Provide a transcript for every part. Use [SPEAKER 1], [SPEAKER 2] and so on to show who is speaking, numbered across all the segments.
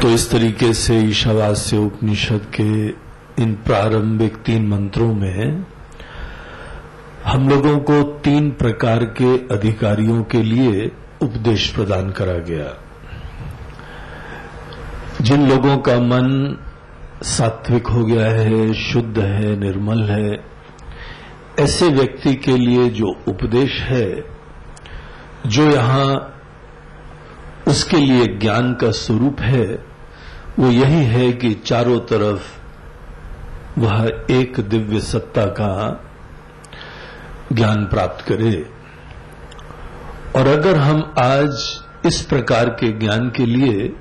[SPEAKER 1] तो इस तरीके से ईशावास्य उपनिषद के इन प्रारंभिक 3 मंत्रों में हम लोगों को 3 प्रकार के अधिकारियों के लिए उपदेश प्रदान करा गया। जिन लोगों का मन सात्विक हो गया है, शुद्ध है, निर्मल है, ऐसे व्यक्ति के लिए जो उपदेश है, जो यहां उसके लिए ज्ञान का स्वरूप है, वो यही है कि चारों तरफ वह एक दिव्य सत्ता का ज्ञान प्राप्त करे। और अगर हम आज इस प्रकार के ज्ञान के लिए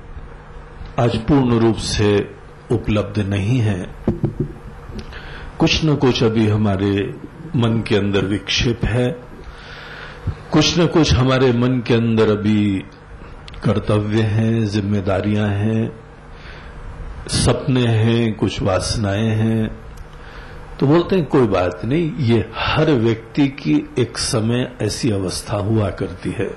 [SPEAKER 1] आज पूर्ण रूप से उपलब्ध नहीं हैं, कुछ न कुछ अभी हमारे मन के अंदर विक्षेप है, कुछ न कुछ हमारे मन के अंदर अभी कर्तव्य हैं, जिम्मेदारियां हैं, सपने हैं, कुछ वासनाएं हैं। तो बोलते हैं कोई बात नहीं, ये हर व्यक्ति की एक समय ऐसी अवस्था हुआ करती है,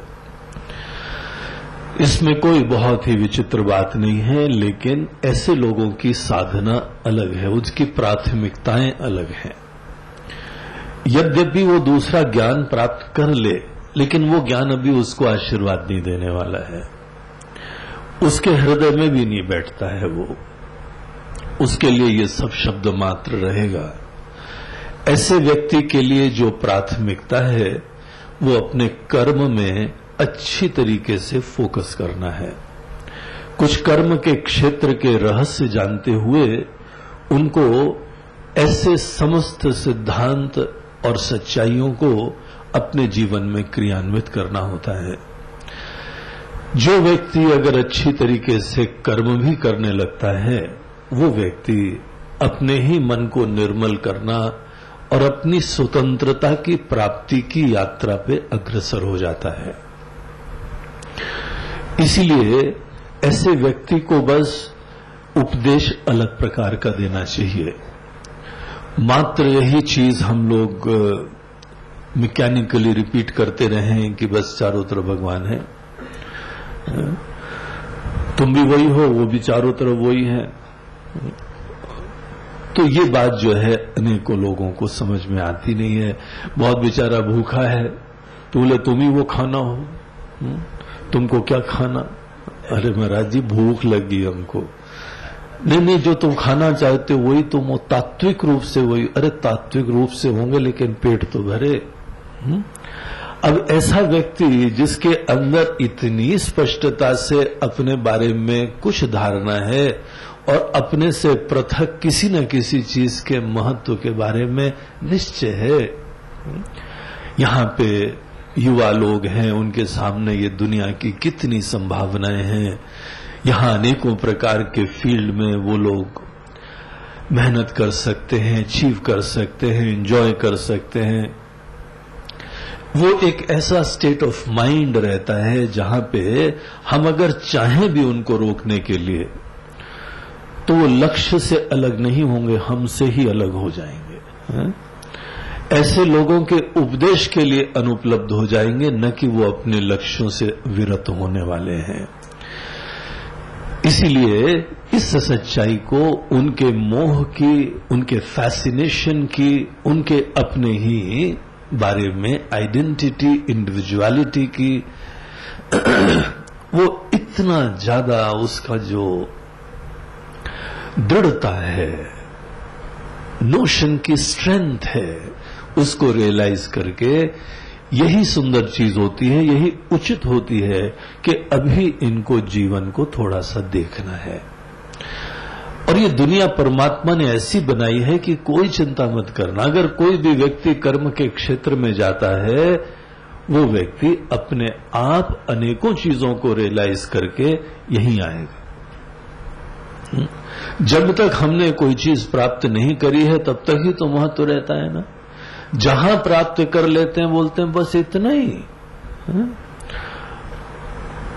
[SPEAKER 1] इसमें कोई बहुत ही विचित्र बात नहीं है। लेकिन ऐसे लोगों की साधना अलग है, उसकी प्राथमिकताएं अलग हैं। यद्यपि वो दूसरा ज्ञान प्राप्त कर ले, लेकिन वो ज्ञान अभी उसको आशीर्वाद नहीं देने वाला है, उसके हृदय में भी नहीं बैठता है, वो उसके लिए ये सब शब्द मात्र रहेगा। ऐसे व्यक्ति के लिए जो प्राथमिकता है वो अपने कर्म में अच्छी तरीके से फोकस करना है। कुछ कर्म के क्षेत्र के रहस्य जानते हुए उनको ऐसे समस्त सिद्धांत और सच्चाइयों को अपने जीवन में क्रियान्वित करना होता है। जो व्यक्ति अगर अच्छी तरीके से कर्म भी करने लगता है, वो व्यक्ति अपने ही मन को निर्मल करना और अपनी स्वतंत्रता की प्राप्ति की यात्रा पे अग्रसर हो जाता है। इसीलिए ऐसे व्यक्ति को बस उपदेश अलग प्रकार का देना चाहिए। मात्र यही चीज हम लोग मैकेनिकली रिपीट करते रहें कि बस चारों तरफ भगवान है, तुम भी वही हो, वो भी चारों तरफ वही है, तो ये बात जो है अनेकों लोगों को समझ में आती नहीं है। बहुत बेचारा भूखा है तो बोले तुम ही वो खाना हो, तुमको क्या खाना? अरे महाराज जी भूख लगी हमको। नहीं, जो तुम खाना चाहते हो वही तुम हो, तात्विक रूप से वही। अरे तात्विक रूप से होंगे लेकिन पेट तो भरे। अब ऐसा व्यक्ति जिसके अंदर इतनी स्पष्टता से अपने बारे में कुछ धारणा है और अपने से पृथक किसी न किसी चीज के महत्व के बारे में निश्चय है। यहाँ पे युवा लोग हैं, उनके सामने ये दुनिया की कितनी संभावनाएं हैं। यहाँ अनेकों प्रकार के फील्ड में वो लोग मेहनत कर सकते हैं, अचीव कर सकते हैं, एंजॉय कर सकते हैं। वो एक ऐसा स्टेट ऑफ माइंड रहता है जहां पे हम अगर चाहें भी उनको रोकने के लिए तो वो लक्ष्य से अलग नहीं होंगे, हमसे ही अलग हो जाएंगे। ऐसे लोगों के उपदेश के लिए अनुपलब्ध हो जाएंगे, न कि वो अपने लक्ष्यों से विरत होने वाले हैं। इसीलिए इस सच्चाई को उनके मोह की, उनके फैसिनेशन की, उनके अपने ही बारे में आइडेंटिटी, इंडिविजुअलिटी की वो इतना ज्यादा उसका जो दृढ़ता है, नोशन की स्ट्रेंथ है, उसको रियलाइज करके यही सुंदर चीज होती है, यही उचित होती है कि अभी इनको जीवन को थोड़ा सा देखना है। और ये दुनिया परमात्मा ने ऐसी बनाई है कि कोई चिंता मत करना। अगर कोई भी व्यक्ति कर्म के क्षेत्र में जाता है, वो व्यक्ति अपने आप अनेकों चीजों को रियलाइज करके यहीं आएगा। जब तक हमने कोई चीज प्राप्त नहीं करी है तब तक ही तो महत्व रहता है ना। जहां प्राप्त कर लेते हैं बोलते हैं बस इतना ही।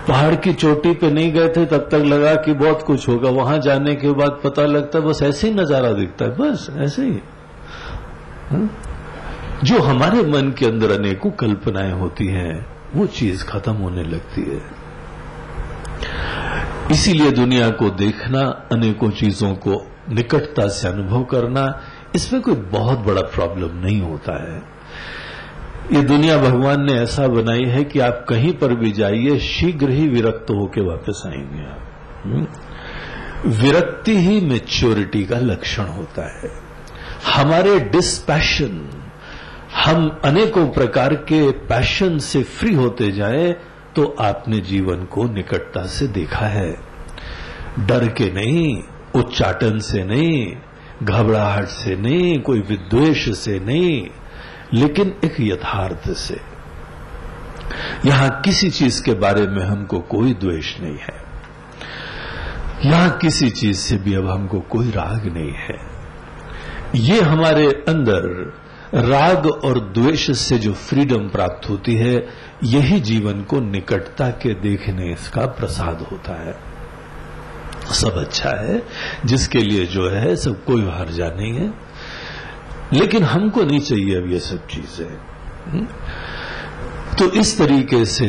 [SPEAKER 1] पहाड़ की चोटी पे नहीं गए थे तब तक लगा कि बहुत कुछ होगा, वहां जाने के बाद पता लगता है बस ऐसे ही नजारा दिखता है, बस ऐसे ही। जो हमारे मन के अंदर अनेकों कल्पनाएं होती हैं वो चीज खत्म होने लगती है। इसीलिए दुनिया को देखना, अनेकों चीजों को निकटता से अनुभव करना, इसमें कोई बहुत बड़ा प्रॉब्लम नहीं होता है। ये दुनिया भगवान ने ऐसा बनाई है कि आप कहीं पर भी जाइए, शीघ्र ही विरक्त होकर वापस आएंगे आप। विरक्ति ही मैच्योरिटी का लक्षण होता है। हमारे डिस्पैशन, हम अनेकों प्रकार के पैशन से फ्री होते जाए तो आपने जीवन को निकटता से देखा है। डर के नहीं, उच्चाटन से नहीं, घबराहट से नहीं, कोई विद्वेष से नहीं, लेकिन एक यथार्थ से। यहां किसी चीज के बारे में हमको कोई द्वेष नहीं है, यहां किसी चीज से भी अब हमको कोई राग नहीं है। ये हमारे अंदर राग और द्वेष से जो फ्रीडम प्राप्त होती है, यही जीवन को निकटता के देखने का प्रसाद होता है। सब अच्छा है, जिसके लिए जो है सब कोई हर्जा नहीं है, लेकिन हमको नहीं चाहिए अब ये सब चीजें। तो इस तरीके से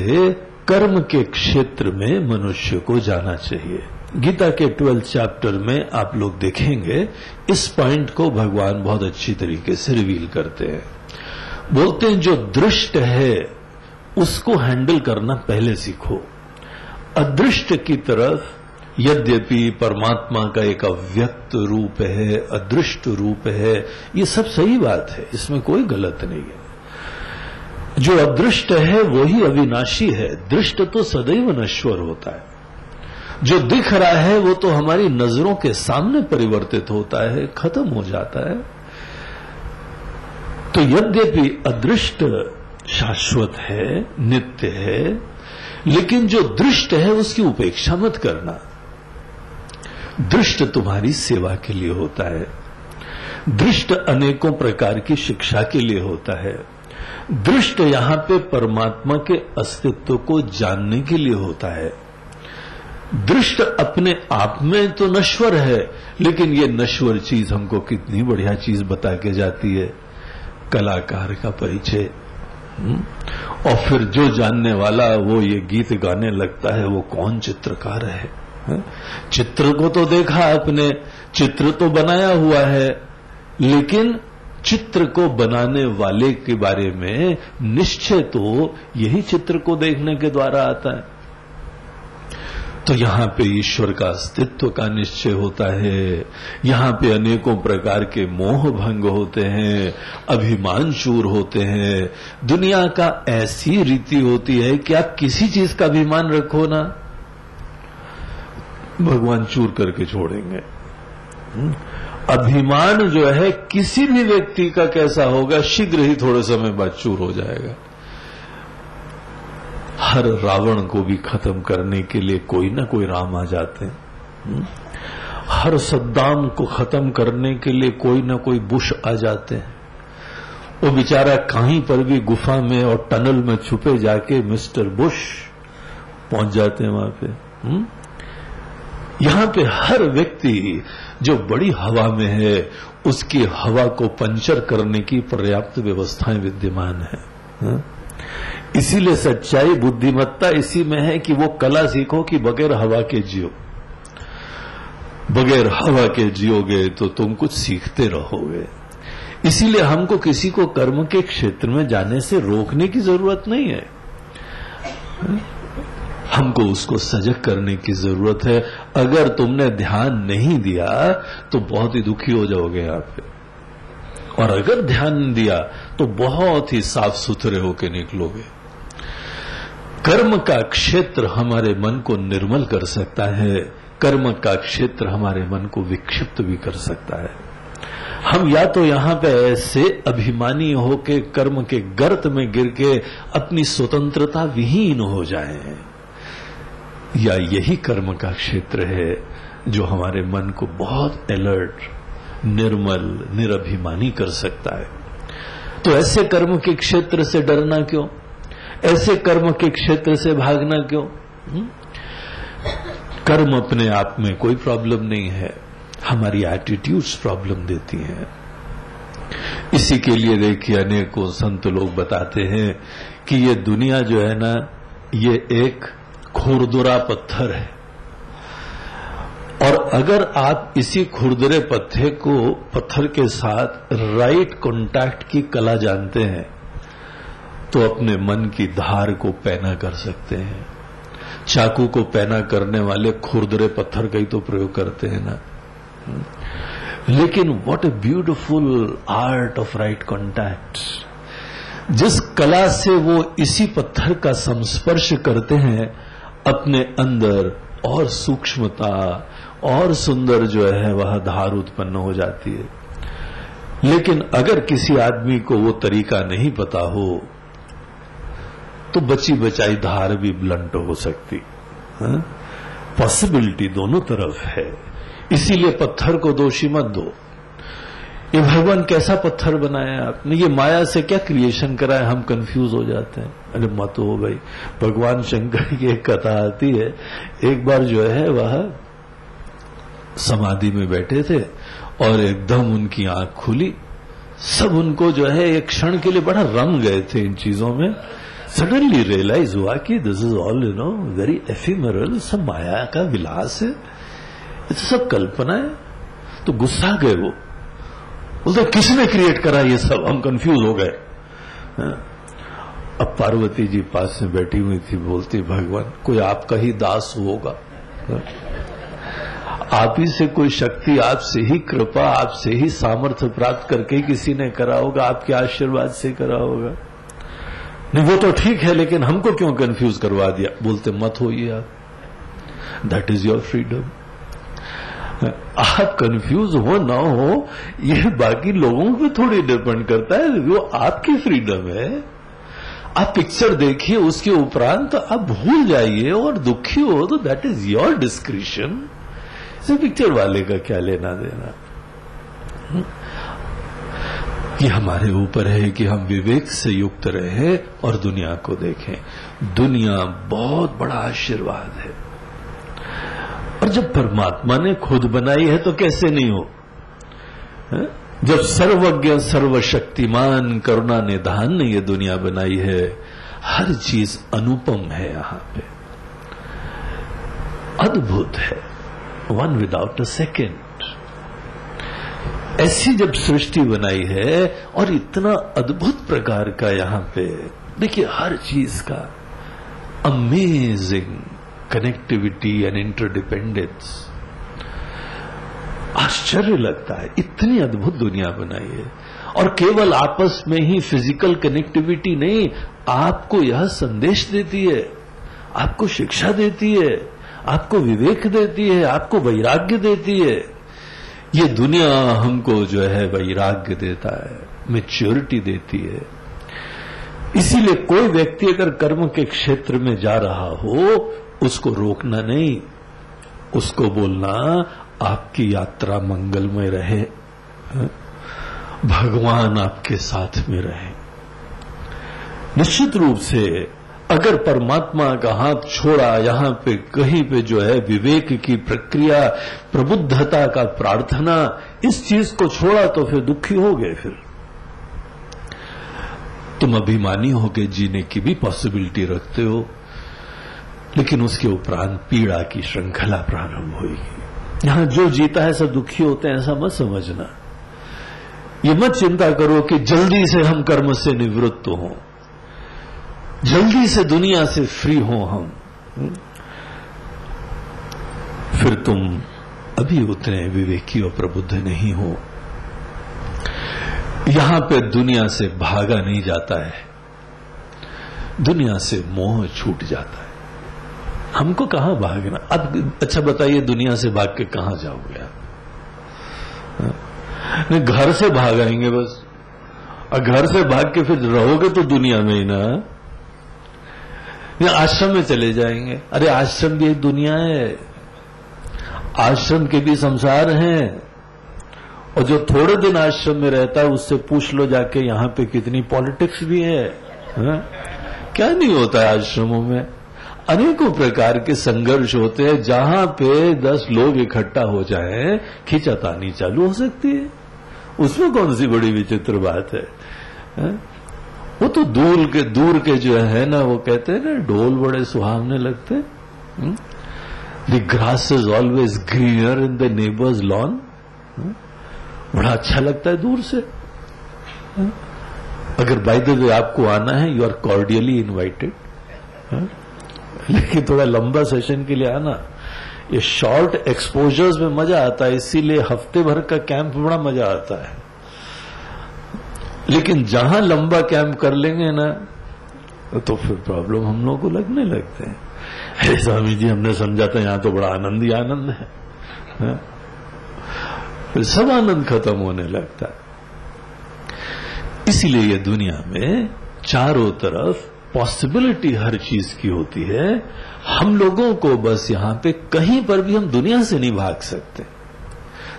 [SPEAKER 1] कर्म के क्षेत्र में मनुष्य को जाना चाहिए। गीता के 12th चैप्टर में आप लोग देखेंगे, इस पॉइंट को भगवान बहुत अच्छी तरीके से रिवील करते हैं। बोलते हैं जो दृष्ट है उसको हैंडल करना पहले सीखो। अदृष्ट की तरफ, यद्यपि परमात्मा का एक अव्यक्त रूप है, अदृष्ट रूप है, ये सब सही बात है, इसमें कोई गलत नहीं है। जो अदृष्ट है वही अविनाशी है, दृष्ट तो सदैव नश्वर होता है। जो दिख रहा है वो तो हमारी नजरों के सामने परिवर्तित होता है, खत्म हो जाता है। तो यद्यपि अदृष्ट शाश्वत है, नित्य है, लेकिन जो दृष्ट है उसकी उपेक्षा मत करना। दृष्ट तुम्हारी सेवा के लिए होता है, दृष्ट अनेकों प्रकार की शिक्षा के लिए होता है, दृष्ट यहां पे परमात्मा के अस्तित्व को जानने के लिए होता है। दृष्ट अपने आप में तो नश्वर है, लेकिन ये नश्वर चीज हमको कितनी बढ़िया चीज बता के जाती है, कलाकार का परिचय। और फिर जो जानने वाला वो ये गीत गाने लगता है, वो कौन चित्रकार है? चित्र को तो देखा आपने, चित्र तो बनाया हुआ है, लेकिन चित्र को बनाने वाले के बारे में निश्चय तो यही चित्र को देखने के द्वारा आता है। तो यहां पे ईश्वर का अस्तित्व का निश्चय होता है, यहां पे अनेकों प्रकार के मोह भंग होते हैं, अभिमान चूर होते हैं। दुनिया का ऐसी रीति होती है कि आप किसी चीज का अभिमान रखो ना, भगवान चूर करके छोड़ेंगे। अभिमान जो है किसी भी व्यक्ति का कैसा होगा, शीघ्र ही थोड़े समय बाद चूर हो जाएगा। हर रावण को भी खत्म करने के लिए कोई ना कोई राम आ जाते हैं। हर सद्दाम को खत्म करने के लिए कोई ना कोई बुश आ जाते हैं। वो बेचारा कहीं पर भी गुफा में और टनल में छुपे जाके मिस्टर बुश पहुंच जाते हैं वहां पे। यहां पे हर व्यक्ति जो बड़ी हवा में है, उसकी हवा को पंचर करने की पर्याप्त व्यवस्थाएं विद्यमान है। इसीलिए सच्चाई, बुद्धिमत्ता इसी में है कि वो कला सीखो कि बगैर हवा के जियो। बगैर हवा के जियोगे तो तुम कुछ सीखते रहोगे। इसीलिए हमको किसी को कर्म के क्षेत्र में जाने से रोकने की जरूरत नहीं है, हमको उसको सजग करने की जरूरत है। अगर तुमने ध्यान नहीं दिया तो बहुत ही दुखी हो जाओगे आप पे, और अगर ध्यान दिया तो बहुत ही साफ सुथरे होकर निकलोगे। कर्म का क्षेत्र हमारे मन को निर्मल कर सकता है, कर्म का क्षेत्र हमारे मन को विक्षिप्त भी कर सकता है। हम या तो यहां पे ऐसे अभिमानी होके कर्म के गर्त में गिर के अपनी स्वतंत्रता विहीन हो जाएं, या यही कर्म का क्षेत्र है जो हमारे मन को बहुत अलर्ट, निर्मल, निरभिमानी कर सकता है। तो ऐसे कर्म के क्षेत्र से डरना क्यों? ऐसे कर्म के क्षेत्र से भागना क्यों? कर्म अपने आप में कोई प्रॉब्लम नहीं है, हमारी एटीट्यूड्स प्रॉब्लम देती हैं। इसी के लिए देखिए अनेकों संत लोग बताते हैं कि ये दुनिया जो है ना, ये एक खुरदुरा पत्थर है। और अगर आप इसी खुरदरे पत्थर के साथ राइट कांटेक्ट की कला जानते हैं तो अपने मन की धार को पैना कर सकते हैं। चाकू को पैना करने वाले खुरदरे पत्थर का ही तो प्रयोग करते हैं ना। लेकिन what a beautiful art of right contact. जिस कला से वो इसी पत्थर का संस्पर्श करते हैं, अपने अंदर और सूक्ष्मता और सुंदर जो है वह धार उत्पन्न हो जाती है। लेकिन अगर किसी आदमी को वो तरीका नहीं पता हो तो बची बचाई धार भी ब्लंट हो सकती। पॉसिबिलिटी दोनों तरफ है, इसीलिए पत्थर को दोषी मत दो। ये भगवान कैसा पत्थर बनाया आपने, ये माया से क्या क्रिएशन करा है, हम कंफ्यूज हो जाते हैं। अरे मत हो भाई, भगवान शंकर की एक कथा आती है। एक बार जो है वह समाधि में बैठे थे और एकदम उनकी आंख खुली। सब उनको जो है एक क्षण के लिए बड़ा रंग गए थे इन चीजों में। सडनली रियलाइज हुआ कि this is all very ephemeral, सब माया का विलास है, ये तो सब कल्पना है। तो गुस्सा गए वो, बोलते किसने क्रिएट करा ये सब, हम कंफ्यूज हो गए। अब पार्वती जी पास में बैठी हुई थी, बोलती भगवान कोई आपका ही दास होगा, आप ही से कोई शक्ति, आपसे ही कृपा, आपसे ही सामर्थ्य प्राप्त करके किसी ने करा होगा, आपके आशीर्वाद से करा होगा। नहीं वो तो ठीक है, लेकिन हमको क्यों कंफ्यूज करवा दिया। बोलते मत होइए आप, दैट इज योर फ्रीडम। आप कंफ्यूज हो ना हो ये बाकी लोगों पे थोड़ी डिपेंड करता है, वो आपकी फ्रीडम है। आप पिक्चर देखिए, उसके उपरांत आप भूल जाइए और दुखी हो तो दैट इज योर डिस्क्रिशन। इसे पिक्चर वाले का क्या लेना देना। ये हमारे ऊपर है कि हम विवेक से युक्त रहें और दुनिया को देखें। दुनिया बहुत बड़ा आशीर्वाद है, और जब परमात्मा ने खुद बनाई है तो कैसे नहीं हो। जब सर्वज्ञ सर्वशक्तिमान करुणा निधान ने ये दुनिया बनाई है, हर चीज अनुपम है, यहां पे अद्भुत है, वन विदाउट अ सेकेंड। ऐसी जब सृष्टि बनाई है और इतना अद्भुत प्रकार का यहां पे देखिए हर चीज का अमेजिंग कनेक्टिविटी एंड इंटरडिपेंडेंस, आश्चर्य लगता है, इतनी अद्भुत दुनिया बनाई है। और केवल आपस में ही फिजिकल कनेक्टिविटी नहीं, आपको यह संदेश देती है, आपको शिक्षा देती है, आपको विवेक देती है, आपको वैराग्य देती है। ये दुनिया हमको जो है वैराग्य देता है, मैच्योरिटी देती है। इसीलिए कोई व्यक्ति अगर कर्म के क्षेत्र में जा रहा हो, उसको रोकना नहीं, उसको बोलना आपकी यात्रा मंगलमय रहे, भगवान आपके साथ में रहे। निश्चित रूप से अगर परमात्मा का हाथ छोड़ा, यहां पे कहीं पे जो है विवेक की प्रक्रिया, प्रबुद्धता का प्रार्थना, इस चीज को छोड़ा तो फिर दुखी हो गए। फिर तुम अभिमानी होके जीने की भी पॉसिबिलिटी रखते हो, लेकिन उसके उपरांत पीड़ा की श्रृंखला प्रारंभ होगी। यहां जो जीता है सब दुखी होते हैं, ऐसा मत समझना। ये मत चिंता करो कि जल्दी से हम कर्म से निवृत्त हों, जल्दी से दुनिया से फ्री हो हम। फिर तुम अभी उतने विवेकी और प्रबुद्ध नहीं हो। यहां पे दुनिया से भागा नहीं जाता है, दुनिया से मोह छूट जाता है। हमको कहां भागना। अब अच्छा बताइए, दुनिया से भाग के कहां जाओगे आप? नहीं, घर से भाग आएंगे बस, और घर से भाग के फिर रहोगे तो दुनिया में ही ना, या आश्रम में चले जाएंगे। अरे आश्रम भी एक दुनिया है, आश्रम के भी संसार हैं। और जो थोड़े दिन आश्रम में रहता है उससे पूछ लो जाके, यहां पे कितनी पॉलिटिक्स भी है, क्या नहीं होता है आश्रमों में। अनेकों प्रकार के संघर्ष होते हैं, जहां पे 10 लोग इकट्ठा हो जाएं, खींचातानी चालू हो सकती है। उसमें कौन सी बड़ी विचित्र बात है? वो तो दूर के जो है ना, वो कहते हैं ना, ढोल बड़े सुहावने लगते हैं। The grass is always greener in the neighbours lawn. बड़ा अच्छा लगता है दूर से। अगर बाय द वे आपको आना है, यू आर कॉर्डियली इन्वाइटेड, लेकिन थोड़ा लंबा सेशन के लिए आना। ये शॉर्ट एक्सपोजर्स में मजा आता है, इसीलिए हफ्ते भर का कैंप में बड़ा मजा आता है। लेकिन जहां लंबा कैंप कर लेंगे ना, तो फिर प्रॉब्लम हम लोगों को लगने लगते हैं। अरे स्वामी जी, हमने समझा था यहां तो बड़ा आनंद ही आनंद है, फिर सब आनंद खत्म होने लगता है। इसीलिए ये दुनिया में चारों तरफ पॉसिबिलिटी हर चीज की होती है। हम लोगों को बस यहां पे कहीं पर भी हम दुनिया से नहीं भाग सकते,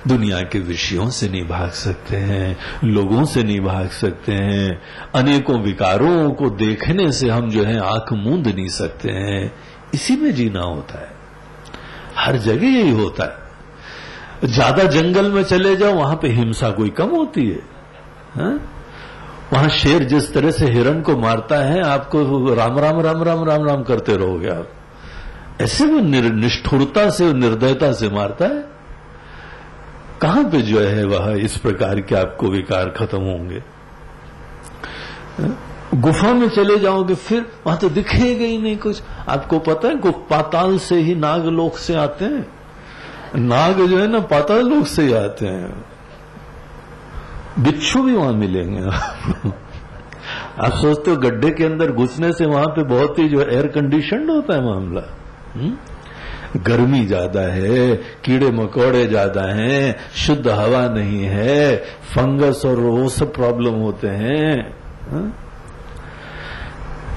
[SPEAKER 1] दुनिया के विषयों से नहीं भाग सकते हैं, लोगों से नहीं भाग सकते हैं, अनेकों विकारों को देखने से हम जो है आंख मूंद नहीं सकते हैं। इसी में जीना होता है, हर जगह यही होता है। ज्यादा जंगल में चले जाओ, वहां पे हिंसा कोई कम होती है, हा? वहां शेर जिस तरह से हिरण को मारता है, आपको राम राम राम राम राम राम करते रहोगे आप। ऐसे वो निष्ठुरता से और निर्दयता से मारता है। कहां पे जो है वह इस प्रकार के आपको विकार खत्म होंगे। गुफा में चले जाओगे, फिर वहां तो दिखेगा ही नहीं कुछ। आपको पता है पाताल से ही नाग लोक से आते हैं। नाग जो है ना पाताल लोक से ही आते हैं। बिच्छू भी वहां मिलेंगे। आप सोचते हो गड्ढे के अंदर घुसने से वहां पे बहुत ही जो एयर कंडीशनड होता है मामला। गर्मी ज्यादा है, कीड़े मकोड़े ज्यादा हैं, शुद्ध हवा नहीं है, फंगस और वो सब प्रॉब्लम होते हैं।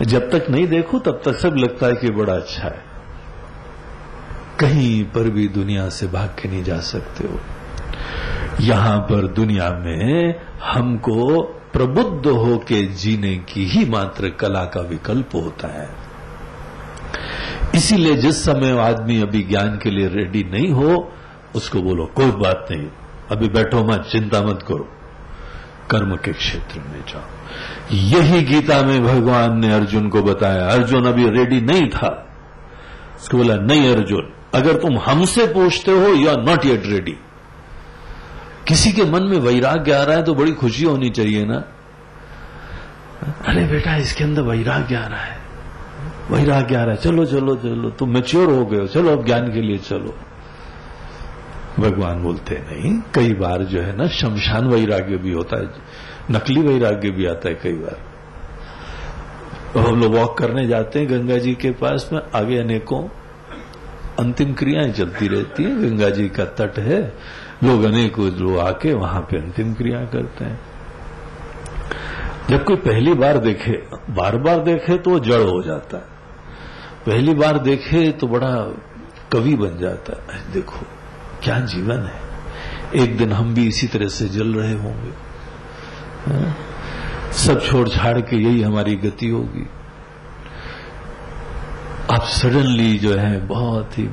[SPEAKER 1] जब तक नहीं देखो तब तक सब लगता है कि बड़ा अच्छा है। कहीं पर भी दुनिया से भाग के नहीं जा सकते हो। यहां पर दुनिया में हमको प्रबुद्ध होके जीने की ही मात्र कला का विकल्प होता है। इसीलिए जिस समय आदमी अभी ज्ञान के लिए रेडी नहीं हो, उसको बोलो कोई बात नहीं, अभी बैठो मत, चिंता मत करो, कर्म के क्षेत्र में जाओ। यही गीता में भगवान ने अर्जुन को बताया। अर्जुन अभी रेडी नहीं था, उसको बोला नहीं अर्जुन, अगर तुम हमसे पूछते हो, you are not yet ready. किसी के मन में वैराग्य आ रहा है तो बड़ी खुशी होनी चाहिए ना। अरे बेटा, इसके अंदर वैराग्य आ रहा है, वैराग्य आ रहा है, चलो चलो चलो, तुम मैच्योर हो गए हो, चलो अब ज्ञान के लिए चलो। भगवान बोलते नहीं, कई बार जो है ना शमशान वैराग्य भी होता है, नकली वैराग्य भी आता है कई बार। तो हम लोग वॉक करने जाते हैं गंगा जी के पास में, आगे अनेकों अंतिम क्रियाएं चलती रहती हैं। गंगा जी का तट है, लोग अनेकों लोग आके वहां पे अंतिम क्रिया करते हैं। जब कोई पहली बार देखे, बार बार देखे तो वो जड़ हो जाता है, पहली बार देखे तो बड़ा कवि बन जाता है। देखो क्या जीवन है, एक दिन हम भी इसी तरह से जल रहे होंगे, सब छोड़ छाड़ के यही हमारी गति होगी। आप सडनली जो है बहुत ही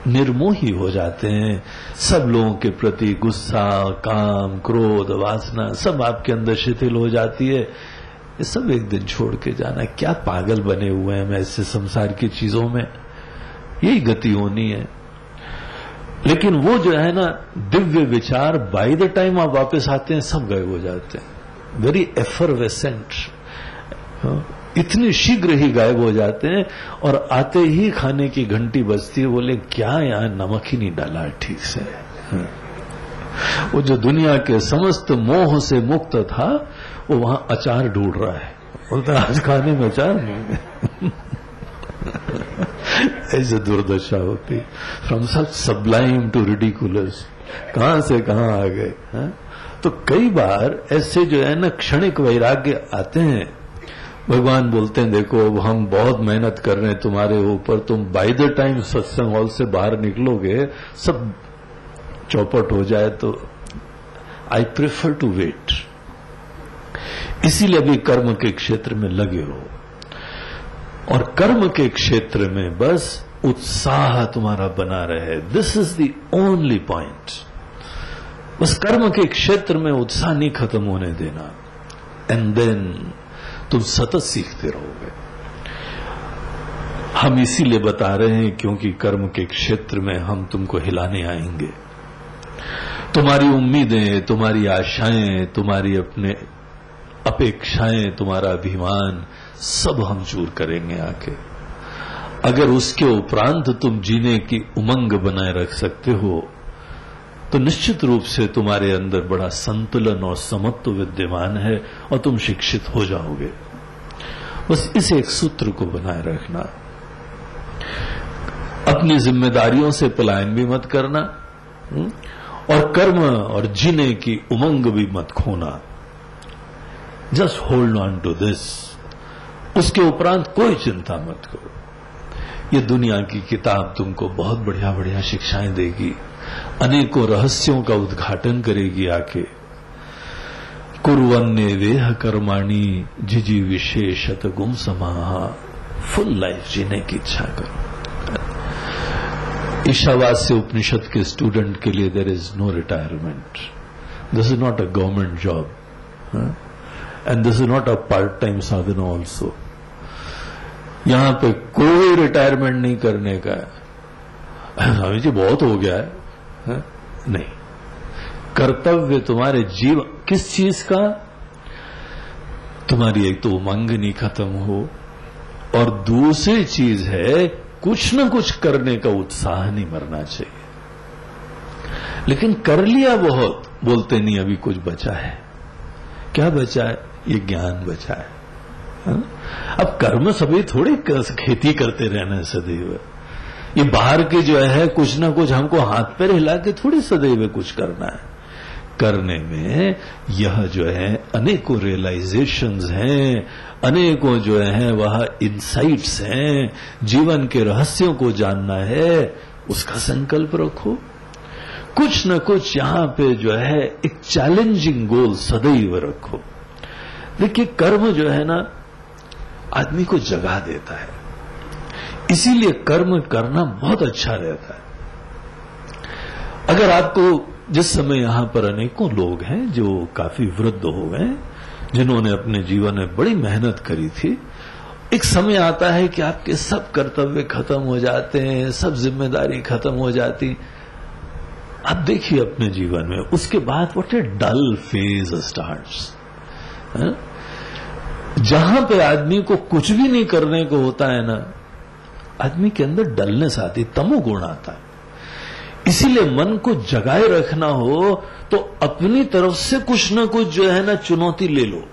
[SPEAKER 1] निर्मोही हो जाते हैं, सब लोगों के प्रति गुस्सा, काम, क्रोध, वासना सब आपके अंदर शिथिल हो जाती है। ये सब एक दिन छोड़ के जाना। क्या पागल बने हुए हैं हम ऐसे संसार की चीजों में, यही गति होनी है। लेकिन वो जो है ना दिव्य विचार, बाय द टाइम आप वापस आते हैं सब गायब हो जाते हैं। वेरी एफरवेसेंट, इतनी शीघ्र ही गायब हो जाते हैं। और आते ही खाने की घंटी बजती है, बोले क्या यहां नमक ही नहीं डाला ठीक से। वो जो दुनिया के समस्त मोह से मुक्त था, वो वहां अचार ढूंढ रहा है, बोलता आज खाने में अचार नहीं। ऐसे दुर्दशा होती, from such sublime to ridiculous, कहां से कहां आ गए। तो कई बार ऐसे जो है ना क्षणिक वैराग्य आते हैं। भगवान बोलते हैं देखो अब हम बहुत मेहनत कर रहे हैं तुम्हारे ऊपर, तुम बाय द टाइम सत्संग हॉल से बाहर निकलोगे सब चौपट हो जाए, तो आई प्रेफर टू वेट। इसीलिए अभी कर्म के क्षेत्र में लगे रहो, और कर्म के क्षेत्र में बस उत्साह तुम्हारा बना रहे। This is the only point. बस कर्म के क्षेत्र में उत्साह नहीं खत्म होने देना, एंड देन तुम सतत सीखते रहोगे। हम इसीलिए बता रहे हैं क्योंकि कर्म के क्षेत्र में हम तुमको हिलाने आएंगे। तुम्हारी उम्मीदें, तुम्हारी आशाएं, तुम्हारी अपने अपेक्षाएं, तुम्हारा अभिमान सब हम चूर करेंगे आके। अगर उसके उपरांत तुम जीने की उमंग बनाए रख सकते हो तो निश्चित रूप से तुम्हारे अंदर बड़ा संतुलन और समत्व विद्यमान है और तुम शिक्षित हो जाओगे। बस इस एक सूत्र को बनाए रखना। अपनी जिम्मेदारियों से पलायन भी मत करना और कर्म और जीने की उमंग भी मत खोना। Just hold on to this. उसके उपरांत कोई चिंता मत करो। ये दुनिया की किताब तुमको बहुत बढ़िया बढ़िया शिक्षाएं देगी, अनेकों रहस्यों का उद्घाटन करेगी आके। कुर्वन्ने वेह कर्माणि जिजी विशेषत गुम समाहा। फुल लाइफ जीने की इच्छा करो। ईशावास्य उपनिषद के स्टूडेंट के लिए there is no retirement. This is not a government job and this is not a part time sadhana also. यहां पे कोई रिटायरमेंट नहीं करने का है। स्वामी जी बहुत हो गया है, नहीं। कर्तव्य तुम्हारे जीवन किस चीज का? तुम्हारी एक तो उमंग नहीं खत्म हो और दूसरी चीज है कुछ न कुछ करने का उत्साह नहीं मरना चाहिए। लेकिन कर लिया बहुत, बोलते नहीं अभी कुछ बचा है। क्या बचा है? ये ज्ञान बचा है। अब कर्म सभी थोड़ी खेती करते रहना सदैव। ये बाहर के जो है कुछ ना कुछ हमको हाथ पैर हिला के थोड़ी सदैव कुछ करना है। करने में यह जो है अनेकों रियलाइजेशंस हैं, अनेकों जो है वह इंसाइट्स हैं, जीवन के रहस्यों को जानना है, उसका संकल्प रखो। कुछ न कुछ यहां पे जो है एक चैलेंजिंग गोल सदैव रखो। देखिए कर्म जो है ना आदमी को जगा देता है, इसीलिए कर्म करना बहुत अच्छा रहता है। अगर आपको जिस समय यहां पर अनेकों लोग हैं जो काफी वृद्ध हो गए, जिन्होंने अपने जीवन में बड़ी मेहनत करी थी, एक समय आता है कि आपके सब कर्तव्य खत्म हो जाते हैं, सब जिम्मेदारी खत्म हो जाती। आप देखिए अपने जीवन में उसके बाद what a dull phase starts. जहां पे आदमी को कुछ भी नहीं करने को होता है ना, आदमी के अंदर डलनेस आती, तमोगुण आता है। इसीलिए मन को जगाए रखना हो तो अपनी तरफ से कुछ न कुछ जो है ना चुनौती ले लो,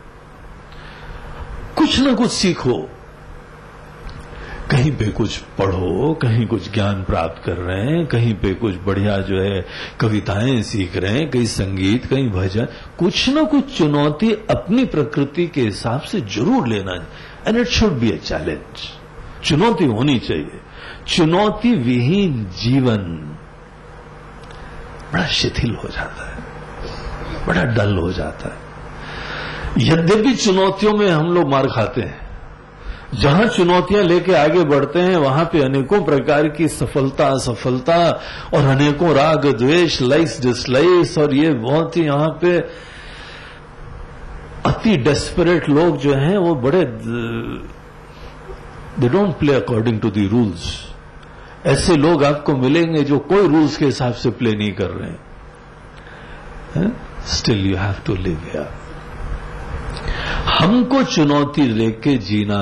[SPEAKER 1] कुछ न कुछ सीखो। कहीं पे कुछ पढ़ो, कहीं कुछ ज्ञान प्राप्त कर रहे हैं, कहीं पे कुछ बढ़िया जो है कविताएं सीख रहे हैं, कहीं संगीत, कहीं भजन, कुछ न कुछ चुनौती अपनी प्रकृति के हिसाब से जरूर लेना है। And it should be a challenge. चुनौती होनी चाहिए। चुनौती विहीन जीवन बड़ा शिथिल हो जाता है, बड़ा डल हो जाता है। यद्यपि चुनौतियों में हम लोग मार खाते हैं, जहां चुनौतियां लेके आगे बढ़ते हैं वहां पे अनेकों प्रकार की सफलता असफलता और अनेकों राग द्वेष, लाइक्स डिसलाइक्स, और ये बहुत ही यहां पे अति डेस्परेट लोग जो हैं वो बड़े they don't play according to the rules. ऐसे लोग आपको मिलेंगे जो कोई रूल्स के हिसाब से प्ले नहीं कर रहे हैं। Still you have to live here. हमको चुनौती लेके जीना,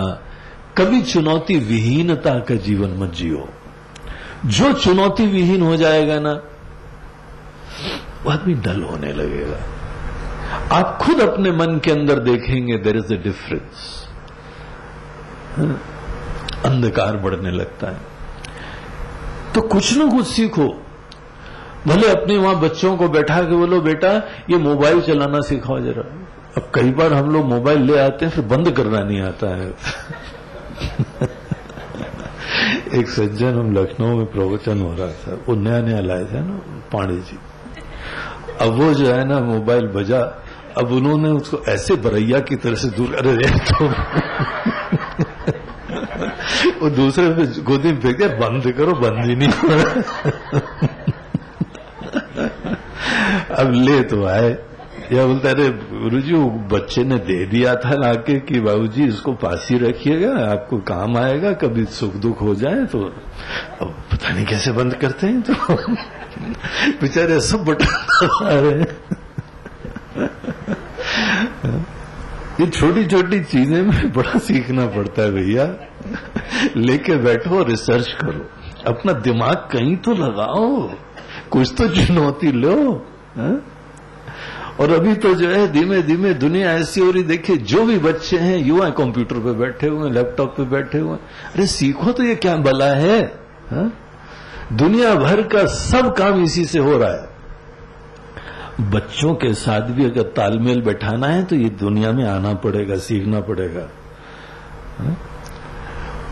[SPEAKER 1] कभी चुनौती विहीनता का जीवन मत जियो। जो चुनौती विहीन हो जाएगा ना, वो आदमी डल होने लगेगा। आप खुद अपने मन के अंदर देखेंगे देयर इज अ डिफरेंस। अंधकार बढ़ने लगता है। तो कुछ न कुछ सीखो। भले अपने वहां बच्चों को बैठा के बोलो बेटा ये मोबाइल चलाना सिखाओ जरा। अब कई बार हम लोग मोबाइल ले आते हैं फिर बंद करना नहीं आता है। एक सज्जन, हम लखनऊ में प्रवचन हो रहा था, वो नया नया लाए थे ना पांडे जी। अब वो जो है ना मोबाइल बजा, अब उन्होंने उसको ऐसे बरैया की तरह से दूर, अरे तो वो दूसरे पे गोदी में फेंक दिया, बंद करो, बंद ही नहीं हो रहा। अब ले तो आए, या बोलता अरे गुरुजी वो बच्चे ने दे दिया था लाके कि बाबूजी इसको पास ही रखिएगा, आपको काम आएगा, कभी सुख दुख हो जाए तो। अब पता नहीं कैसे बंद करते हैं, तो बेचारे सब बटन दबा रहे हैं। ये छोटी छोटी चीजें में बड़ा सीखना पड़ता है भैया। लेके बैठो, रिसर्च करो, अपना दिमाग कहीं तो लगाओ, कुछ तो चुनौती लो। और अभी तो जो है धीमे धीमे दुनिया ऐसी हो रही, देखिए जो भी बच्चे हैं युवा कंप्यूटर पे बैठे हुए, लैपटॉप पे बैठे हुए, अरे सीखो तो, ये क्या भला है? दुनिया भर का सब काम इसी से हो रहा है। बच्चों के साथ भी अगर तालमेल बैठाना है तो ये दुनिया में आना पड़ेगा, सीखना पड़ेगा।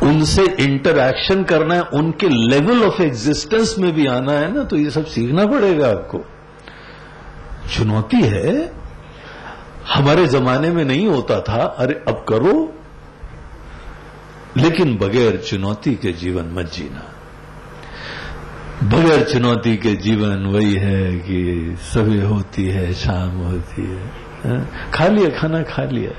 [SPEAKER 1] उनसे इंटरैक्शन करना है, उनके लेवल ऑफ एग्जिस्टेंस में भी आना है ना, तो ये सब सीखना पड़ेगा आपको। चुनौती है, हमारे जमाने में नहीं होता था, अरे अब करो, लेकिन बगैर चुनौती के जीवन मत जीना। बगैर चुनौती के जीवन वही है कि सुबह होती है, शाम होती है, खा लिया खाना, खा लिया,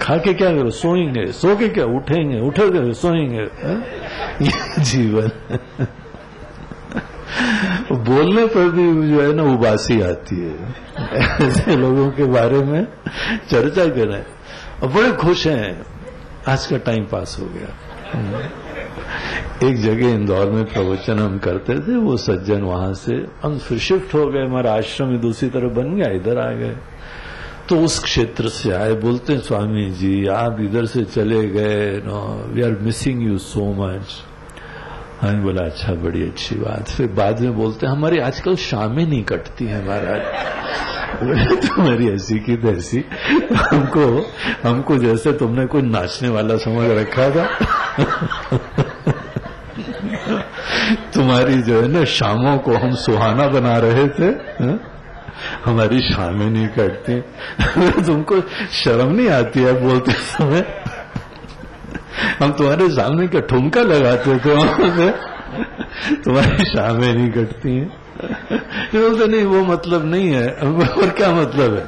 [SPEAKER 1] खा के क्या करो, सोएंगे, सो के क्या उठेंगे, उठोगे सोएंगे, ये जीवन। बोलने पर भी जो है ना उबासी आती है, ऐसे लोगों के बारे में चर्चा करें और बड़े खुश हैं, आज का टाइम पास हो गया। एक जगह इंदौर में प्रवचन हम करते थे, वो सज्जन वहां से हम फिर शिफ्ट हो गए, हमारा आश्रम दूसरी तरफ बन गया, इधर आ गए। तो उस क्षेत्र से आए, बोलते हैं स्वामी जी आप इधर से चले गए, no we are missing you so much. हमें बोला अच्छा, बड़ी अच्छी बात। फिर बाद में बोलते हैं हमारी आजकल शामें नहीं कटती हैं महाराज। तुम्हारी ऐसी की तैसी, हमको जैसे तुमने कोई नाचने वाला समझ रखा था। तुम्हारी जो है ना शामों को हम सुहाना बना रहे थे, हमारी शामें नहीं कटती। तुमको शर्म नहीं आती है बोलते समय? हम तुम्हारे सामने क्या ठुमका लगाते थे वहां पे, तुम्हारी शामें नहीं कटती हैं। बोलते नहीं वो मतलब नहीं है, और क्या मतलब है?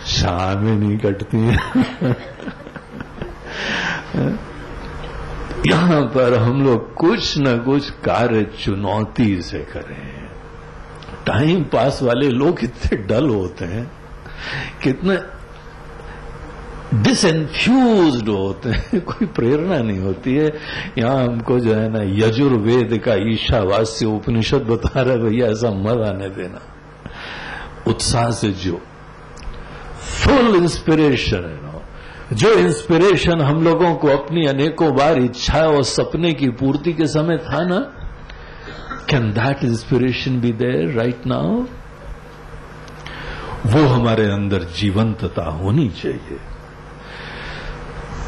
[SPEAKER 1] शामें नहीं कटती हैं। यहां पर हम लोग कुछ न कुछ कार्य चुनौती से करें। टाइम पास वाले लोग कितने डल होते हैं, कितने डिसइन्फ्यूज्ड होते हैं, कोई प्रेरणा नहीं होती है। यहां हमको जो है ना यजुर्वेद का ईशावास्य उपनिषद बता रहा है, भैया ऐसा मत आने देना, उत्साह से जो फुल इंस्पिरेशन है ना, जो इंस्पिरेशन हम लोगों को अपनी अनेकों बार इच्छा और सपने की पूर्ति के समय था ना, can that inspiration be there right now? वो हमारे अंदर जीवंतता होनी चाहिए।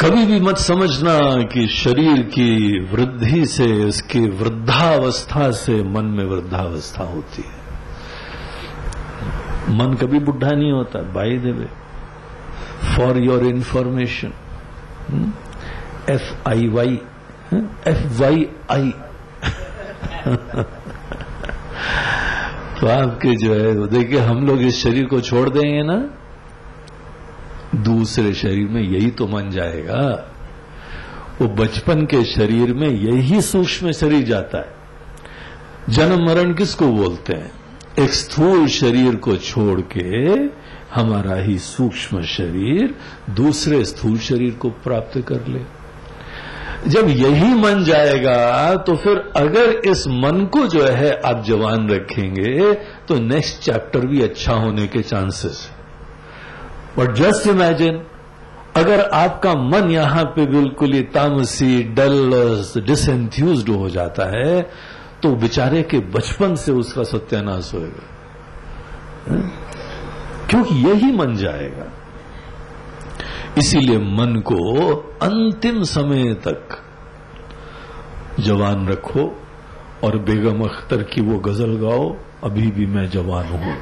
[SPEAKER 1] कभी भी मत समझना कि शरीर की वृद्धि से, इसकी वृद्धावस्था से मन में वृद्धावस्था होती है। मन कभी बुढ़ा नहीं होता, by the way, for your information. FIY FYI। तो आपके जो है देखिए, हम लोग इस शरीर को छोड़ देंगे ना, दूसरे शरीर में यही तो मन जाएगा। वो बचपन के शरीर में यही सूक्ष्म शरीर जाता है। जन्म मरण किसको बोलते हैं? एक स्थूल शरीर को छोड़ के हमारा ही सूक्ष्म शरीर दूसरे स्थूल शरीर को प्राप्त कर ले। जब यही मन जाएगा तो फिर अगर इस मन को जो है आप जवान रखेंगे तो नेक्स्ट चैप्टर भी अच्छा होने के चांसेस है। बट जस्ट इमेजिन, अगर आपका मन यहां पे बिल्कुल ही तामसी, डल, डिसएंथ्यूज्ड हो जाता है तो बेचारे के बचपन से उसका सत्यानाश होएगा, क्योंकि यही मन जाएगा। इसीलिए मन को अंतिम समय तक जवान रखो और बेगम अख्तर की वो गजल गाओ, अभी भी मैं जवान हूं।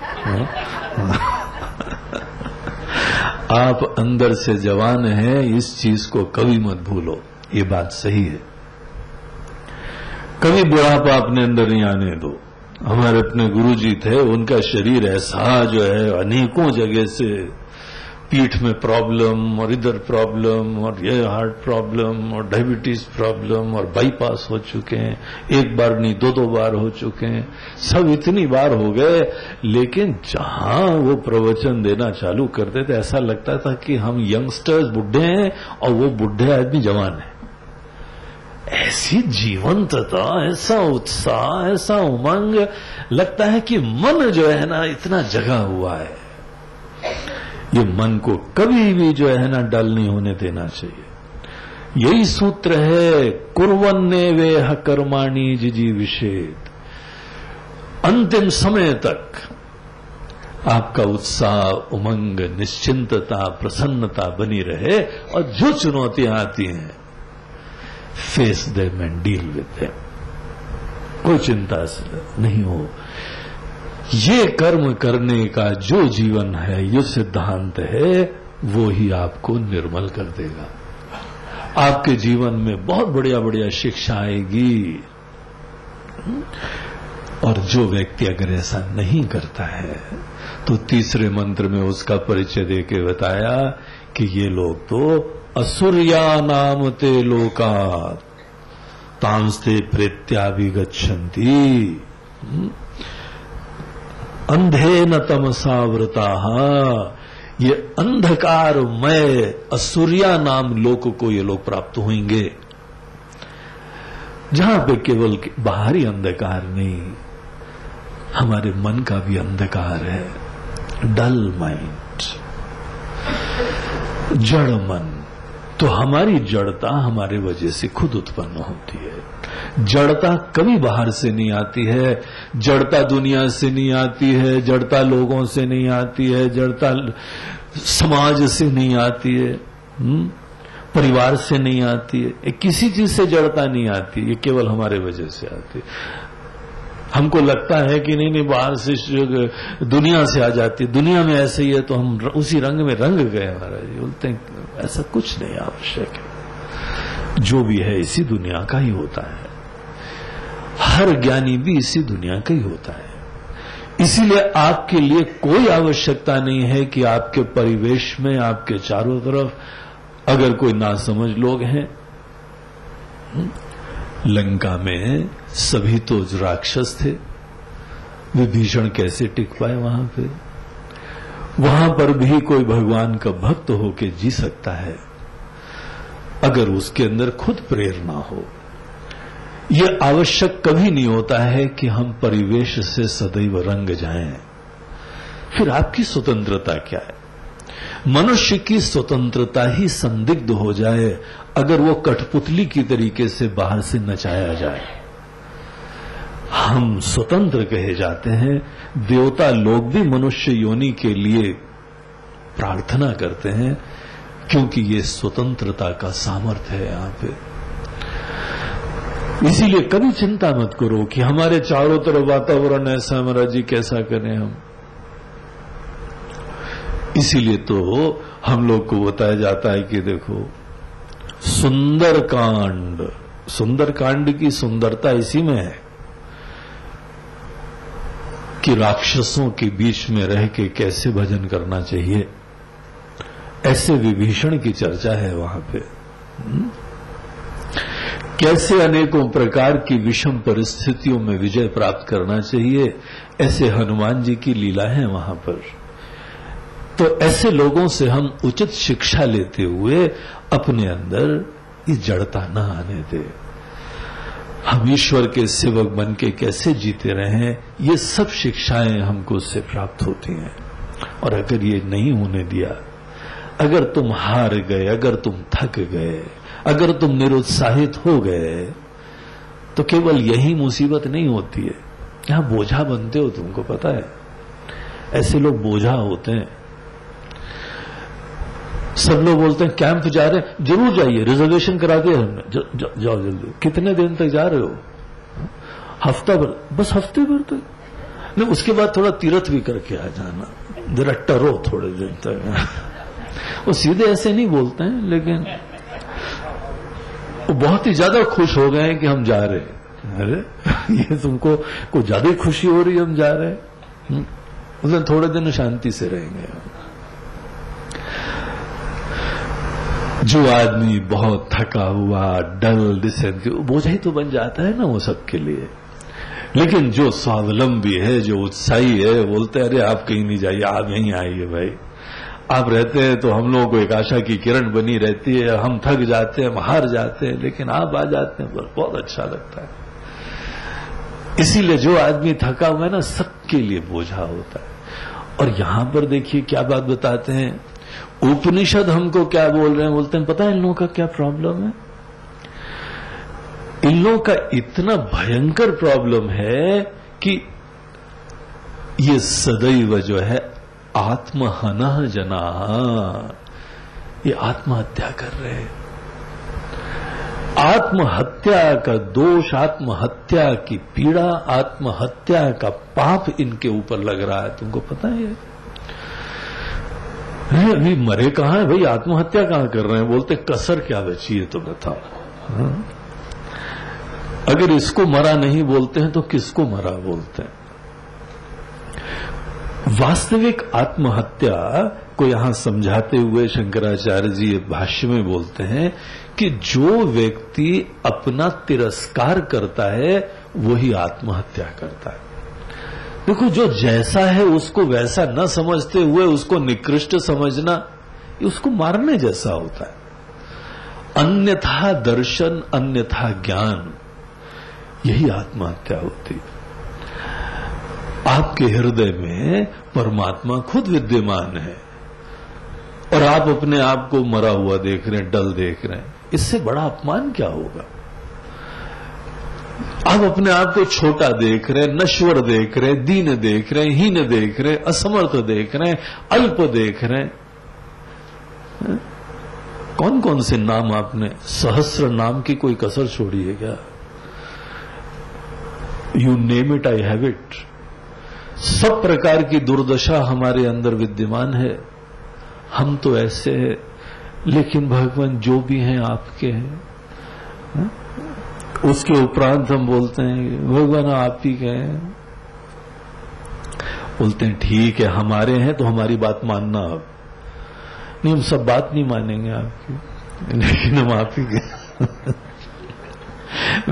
[SPEAKER 1] आप अंदर से जवान हैं, इस चीज को कभी मत भूलो, ये बात सही है। कभी बुढ़ापा अपने अंदर नहीं आने दो। हमारे अपने गुरुजी थे, उनका शरीर ऐसा जो है अनेकों जगह से पीठ में प्रॉब्लम और इधर प्रॉब्लम और ये हार्ट प्रॉब्लम और डायबिटीज प्रॉब्लम और बाईपास हो चुके हैं, एक बार नहीं दो बार हो चुके हैं, सब इतनी बार हो गए। लेकिन जहां वो प्रवचन देना चालू करते थे ऐसा लगता था कि हम यंगस्टर्स बुढ़े हैं और वो बुढ़े आदमी जवान है। ऐसी जीवंतता, ऐसा उत्साह, ऐसा उमंग, लगता है कि मन जो है ना इतना जगा हुआ है। ये मन को कभी भी जो है ना डल नहीं होने देना चाहिए। यही सूत्र है, कुर्वन्ने वेह कर्माणि जिजीविषेत्। अंतिम समय तक आपका उत्साह, उमंग, निश्चिंतता, प्रसन्नता बनी रहे और जो चुनौतियां आती हैं face them and deal with them, कोई चिंता नहीं हो। ये कर्म करने का जो जीवन है, ये सिद्धांत है, वो ही आपको निर्मल कर देगा। आपके जीवन में बहुत बढ़िया बढ़िया शिक्षा आएगी। और जो व्यक्ति अगर ऐसा नहीं करता है तो तीसरे मंत्र में उसका परिचय देके बताया कि ये लोग तो असुर्या नाम ते लोकात् तांस्ते प्रेत्याभिगच्छन्ति अंधेन तमसावृताः। ये अंधकारमय असुर्या नाम लोक को ये लोग प्राप्त होंगे, जहां पे केवल बाहरी अंधकार नहीं, हमारे मन का भी अंधकार है। डल माइंड, जड़ मन। तो हमारी जड़ता हमारे वजह से खुद उत्पन्न होती है। जड़ता कभी बाहर से नहीं आती है, जड़ता दुनिया से नहीं आती है, जड़ता लोगों से नहीं आती है, जड़ता समाज से नहीं आती है, परिवार से नहीं आती है, किसी चीज से जड़ता नहीं आती, ये केवल हमारे वजह से आती है। हमको लगता है कि नहीं बाहर से दुनिया से आ जाती है, दुनिया में ऐसे ही है तो हम उसी रंग में रंग गए महाराज। बोलते हैं ऐसा कुछ नहीं आवश्यक है, जो भी है इसी दुनिया का ही होता है। हर ज्ञानी भी इसी दुनिया का ही होता है। इसीलिए आपके लिए कोई आवश्यकता नहीं है कि आपके परिवेश में, आपके चारों तरफ अगर कोई नासमझ लोग हैं। लंका में सभी तो राक्षस थे, विभीषण कैसे टिक पाए वहां पे? वहां पर भी कोई भगवान का भक्त होके जी सकता है अगर उसके अंदर खुद प्रेरणा हो। यह आवश्यक कभी नहीं होता है कि हम परिवेश से सदैव रंग जाएं। फिर आपकी स्वतंत्रता क्या है? मनुष्य की स्वतंत्रता ही संदिग्ध हो जाए अगर वो कठपुतली की तरीके से बाहर से नचाया जाए। हम स्वतंत्र कहे जाते हैं। देवता लोग भी मनुष्य योनि के लिए प्रार्थना करते हैं क्योंकि ये स्वतंत्रता का सामर्थ्य है यहां पे। इसीलिए कभी चिंता मत करो कि हमारे चारों तरफ वातावरण ऐसा, हमारा जी कैसा करें हम। इसीलिए तो हम लोग को बताया जाता है कि देखो सुंदरकांड की सुंदरता इसी में है कि राक्षसों के बीच में रह के कैसे भजन करना चाहिए। ऐसे विभीषण की चर्चा है वहां पे। कैसे अनेकों प्रकार की विषम परिस्थितियों में विजय प्राप्त करना चाहिए, ऐसे हनुमान जी की लीला है वहां पर। तो ऐसे लोगों से हम उचित शिक्षा लेते हुए अपने अंदर ये जड़ता न आने दे। हम ईश्वर के सेवक बन के कैसे जीते रहें, ये सब शिक्षाएं हमको उससे प्राप्त होती हैं। और अगर ये नहीं होने दिया, अगर तुम हार गए, अगर तुम थक गए, अगर तुम निरुत्साहित हो गए, तो केवल यही मुसीबत नहीं होती है, यहां बोझा बनते हो। तुमको पता है ऐसे लोग बोझा होते हैं। सब लोग बोलते हैं कैंप जा रहे हैं, जरूर जाइए, रिजर्वेशन करा दिया हमने, जाओ जल्दी। कितने दिन तक जा रहे हो? हफ्ता भर, बस हफ्ते भर तक नहीं, उसके बाद थोड़ा तीर्थ भी करके आ जाना, जरा टरो थोड़े दिन तक। वो सीधे ऐसे नहीं बोलते हैं, लेकिन वो बहुत ही ज्यादा खुश हो गए हैं कि हम जा रहे हैं। अरे ये तुमको को ज्यादा ही खुशी हो रही है हम जा रहे हैं। उसने थोड़े दिन शांति से रहेंगे। जो आदमी बहुत थका हुआ, डल, डिसेंट्री, बोझ ही तो बन जाता है ना वो सबके लिए। लेकिन जो स्वावलंबी है, जो उत्साही है, बोलते हैं अरे आप कहीं नहीं जाइए, आप यहीं आइए भाई, आप रहते हैं तो हम लोगों को एक आशा की किरण बनी रहती है। हम थक जाते हैं, हम हार जाते हैं, लेकिन आप आ जाते हैं, बहुत अच्छा लगता है। इसीलिए जो आदमी थका हुआ है ना, सबके लिए बोझा होता है। और यहां पर देखिए क्या बात बताते हैं, उपनिषद हमको क्या बोल रहे हैं, बोलते हैं पता है इन लोगों का क्या प्रॉब्लम है? इन लोगों का इतना भयंकर प्रॉब्लम है कि ये सदैव जो है आत्महनः जनाः, ये आत्महत्या कर रहे हैं। आत्महत्या का दोष, आत्महत्या की पीड़ा, आत्महत्या का पाप इनके ऊपर लग रहा है। तुमको पता है? अभी मरे कहां है भाई, आत्महत्या कहां कर रहे हैं? बोलते कसर क्या बची है तो बताओ। अगर इसको मरा नहीं बोलते हैं तो किसको मरा बोलते हैं? वास्तविक आत्महत्या को यहां समझाते हुए शंकराचार्य जी भाष्य में बोलते हैं कि जो व्यक्ति अपना तिरस्कार करता है वही आत्महत्या करता है। देखो, जो जैसा है उसको वैसा न समझते हुए उसको निकृष्ट समझना, ये उसको मारने जैसा होता है। अन्यथा दर्शन, अन्यथा ज्ञान, यही आत्महत्या होती है। आपके हृदय में परमात्मा खुद विद्यमान है और आप अपने आप को मरा हुआ देख रहे हैं, डल देख रहे हैं। इससे बड़ा अपमान क्या होगा? आप अपने आप को छोटा देख रहे हैं, नश्वर देख रहे हैं, दीन देख रहे हैं, हीन देख रहे हैं, असमर्थ देख रहे हैं, अल्प देख रहे हैं। कौन कौन से नाम आपने, सहस्र नाम की कोई कसर छोड़ी है क्या? You name it, I have it. सब प्रकार की दुर्दशा हमारे अंदर विद्यमान है। हम तो ऐसे हैं, लेकिन भगवान जो भी हैं आपके हैं। उसके उपरांत हम बोलते हैं भगवान आप ही के हैं। बोलते हैं ठीक है हमारे हैं तो हमारी बात मानना। अब नहीं, हम सब बात नहीं मानेंगे आपकी, लेकिन हम आप ही के।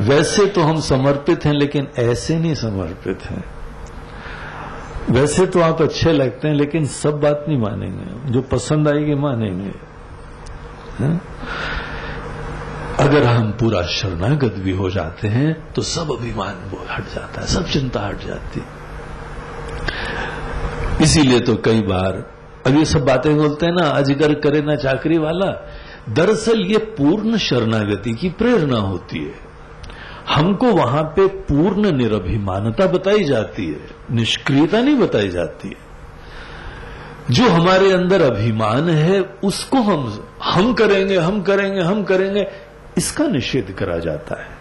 [SPEAKER 1] वैसे तो हम समर्पित हैं, लेकिन ऐसे नहीं समर्पित हैं। वैसे तो आप अच्छे लगते हैं, लेकिन सब बात नहीं मानेंगे, जो पसंद आएगी मानेंगे। अगर हम पूरा शरणागत भी हो जाते हैं तो सब अभिमान वो हट जाता है, सब चिंता हट जाती। इसीलिए तो कई बार अब ये सब बातें बोलते हैं ना, अजगर करे ना चाकरी वाला। दरअसल ये पूर्ण शरणागति की प्रेरणा होती है। हमको वहां पे पूर्ण निरभिमानता बताई जाती है, निष्क्रियता नहीं बताई जाती है। जो हमारे अंदर अभिमान है उसको हम करेंगे, हम करेंगे, हम करेंगे, इसका निषेध करा जाता है।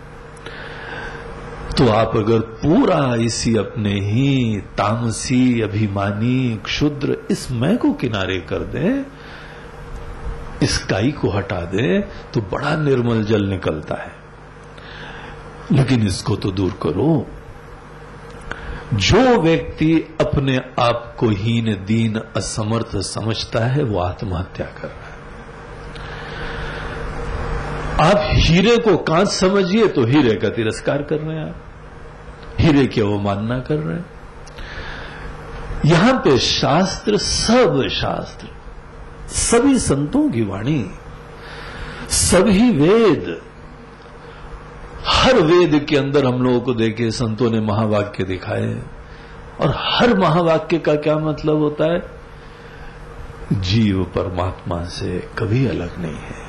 [SPEAKER 1] तो आप अगर पूरा इसी अपने ही तामसी, अभिमानी, क्षुद्र इस मैं को किनारे कर दें, इस काई को हटा दें, तो बड़ा निर्मल जल निकलता है। लेकिन इसको तो दूर करो। जो व्यक्ति अपने आप को हीन, दीन, असमर्थ समझता है वो आत्महत्या कर रहा है। आप हीरे को कांच समझिए तो हीरे का तिरस्कार कर रहे हैं, आप हीरे की अवमानना कर रहे हैं। यहां पे शास्त्र, सब शास्त्र, सभी संतों की वाणी, सभी वेद, हर वेद के अंदर हम लोगों को देखे संतों ने महावाक्य दिखाए। और हर महावाक्य का क्या मतलब होता है? जीव परमात्मा से कभी अलग नहीं है।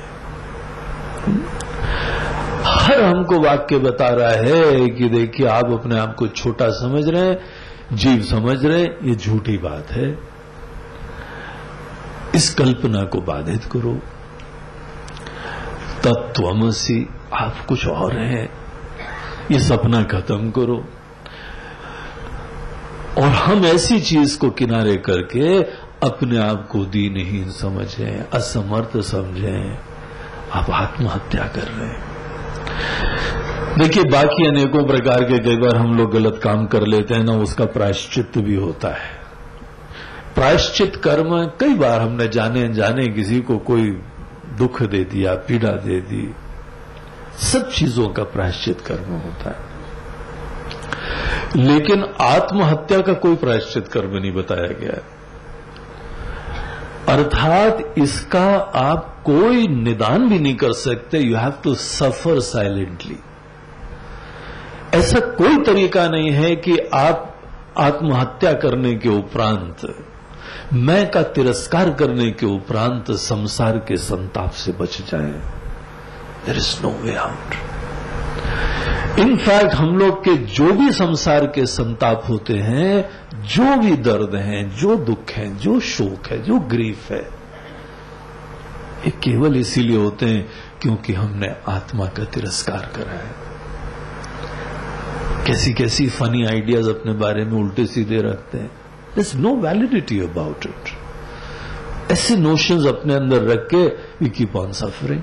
[SPEAKER 1] हर हमको वाक्य बता रहा है कि देखिए आप अपने आप को छोटा समझ रहे हैं, जीव समझ रहे हैं, ये झूठी बात है। इस कल्पना को बाधित करो। तत्त्वमसि, आप कुछ और हैं, ये सपना खत्म करो। और हम ऐसी चीज को किनारे करके अपने आप को दीनहीन समझें, असमर्थ समझें, आप आत्महत्या कर रहे हैं। देखिए, बाकी अनेकों प्रकार के कई बार हम लोग गलत काम कर लेते हैं ना, उसका प्रायश्चित भी होता है। प्रायश्चित कर्म कई बार हमने जाने अनजाने किसी को कोई दुख दे दिया, पीड़ा दे दी, सब चीजों का प्रायश्चित कर्म होता है। लेकिन आत्महत्या का कोई प्रायश्चित कर्म नहीं बताया गया है। अर्थात इसका आप कोई निदान भी नहीं कर सकते। You have to suffer silently. ऐसा कोई तरीका नहीं है कि आप आत्महत्या करने के उपरांत, मैं का तिरस्कार करने के उपरांत संसार के संताप से बच जाएं। There is no way out. In fact हम लोग के जो भी संसार के संताप होते हैं, जो भी दर्द हैं, जो दुख हैं, जो शोक है, जो ग्रीफ है, ये केवल इसीलिए होते हैं क्योंकि हमने आत्मा का तिरस्कार करा है। कैसी कैसी फनी आइडियाज अपने बारे में उल्टे सीधे रखते हैं। There is no validity about it. ऐसे नोशंस अपने अंदर रख के वी कीप ऑन सफरिंग।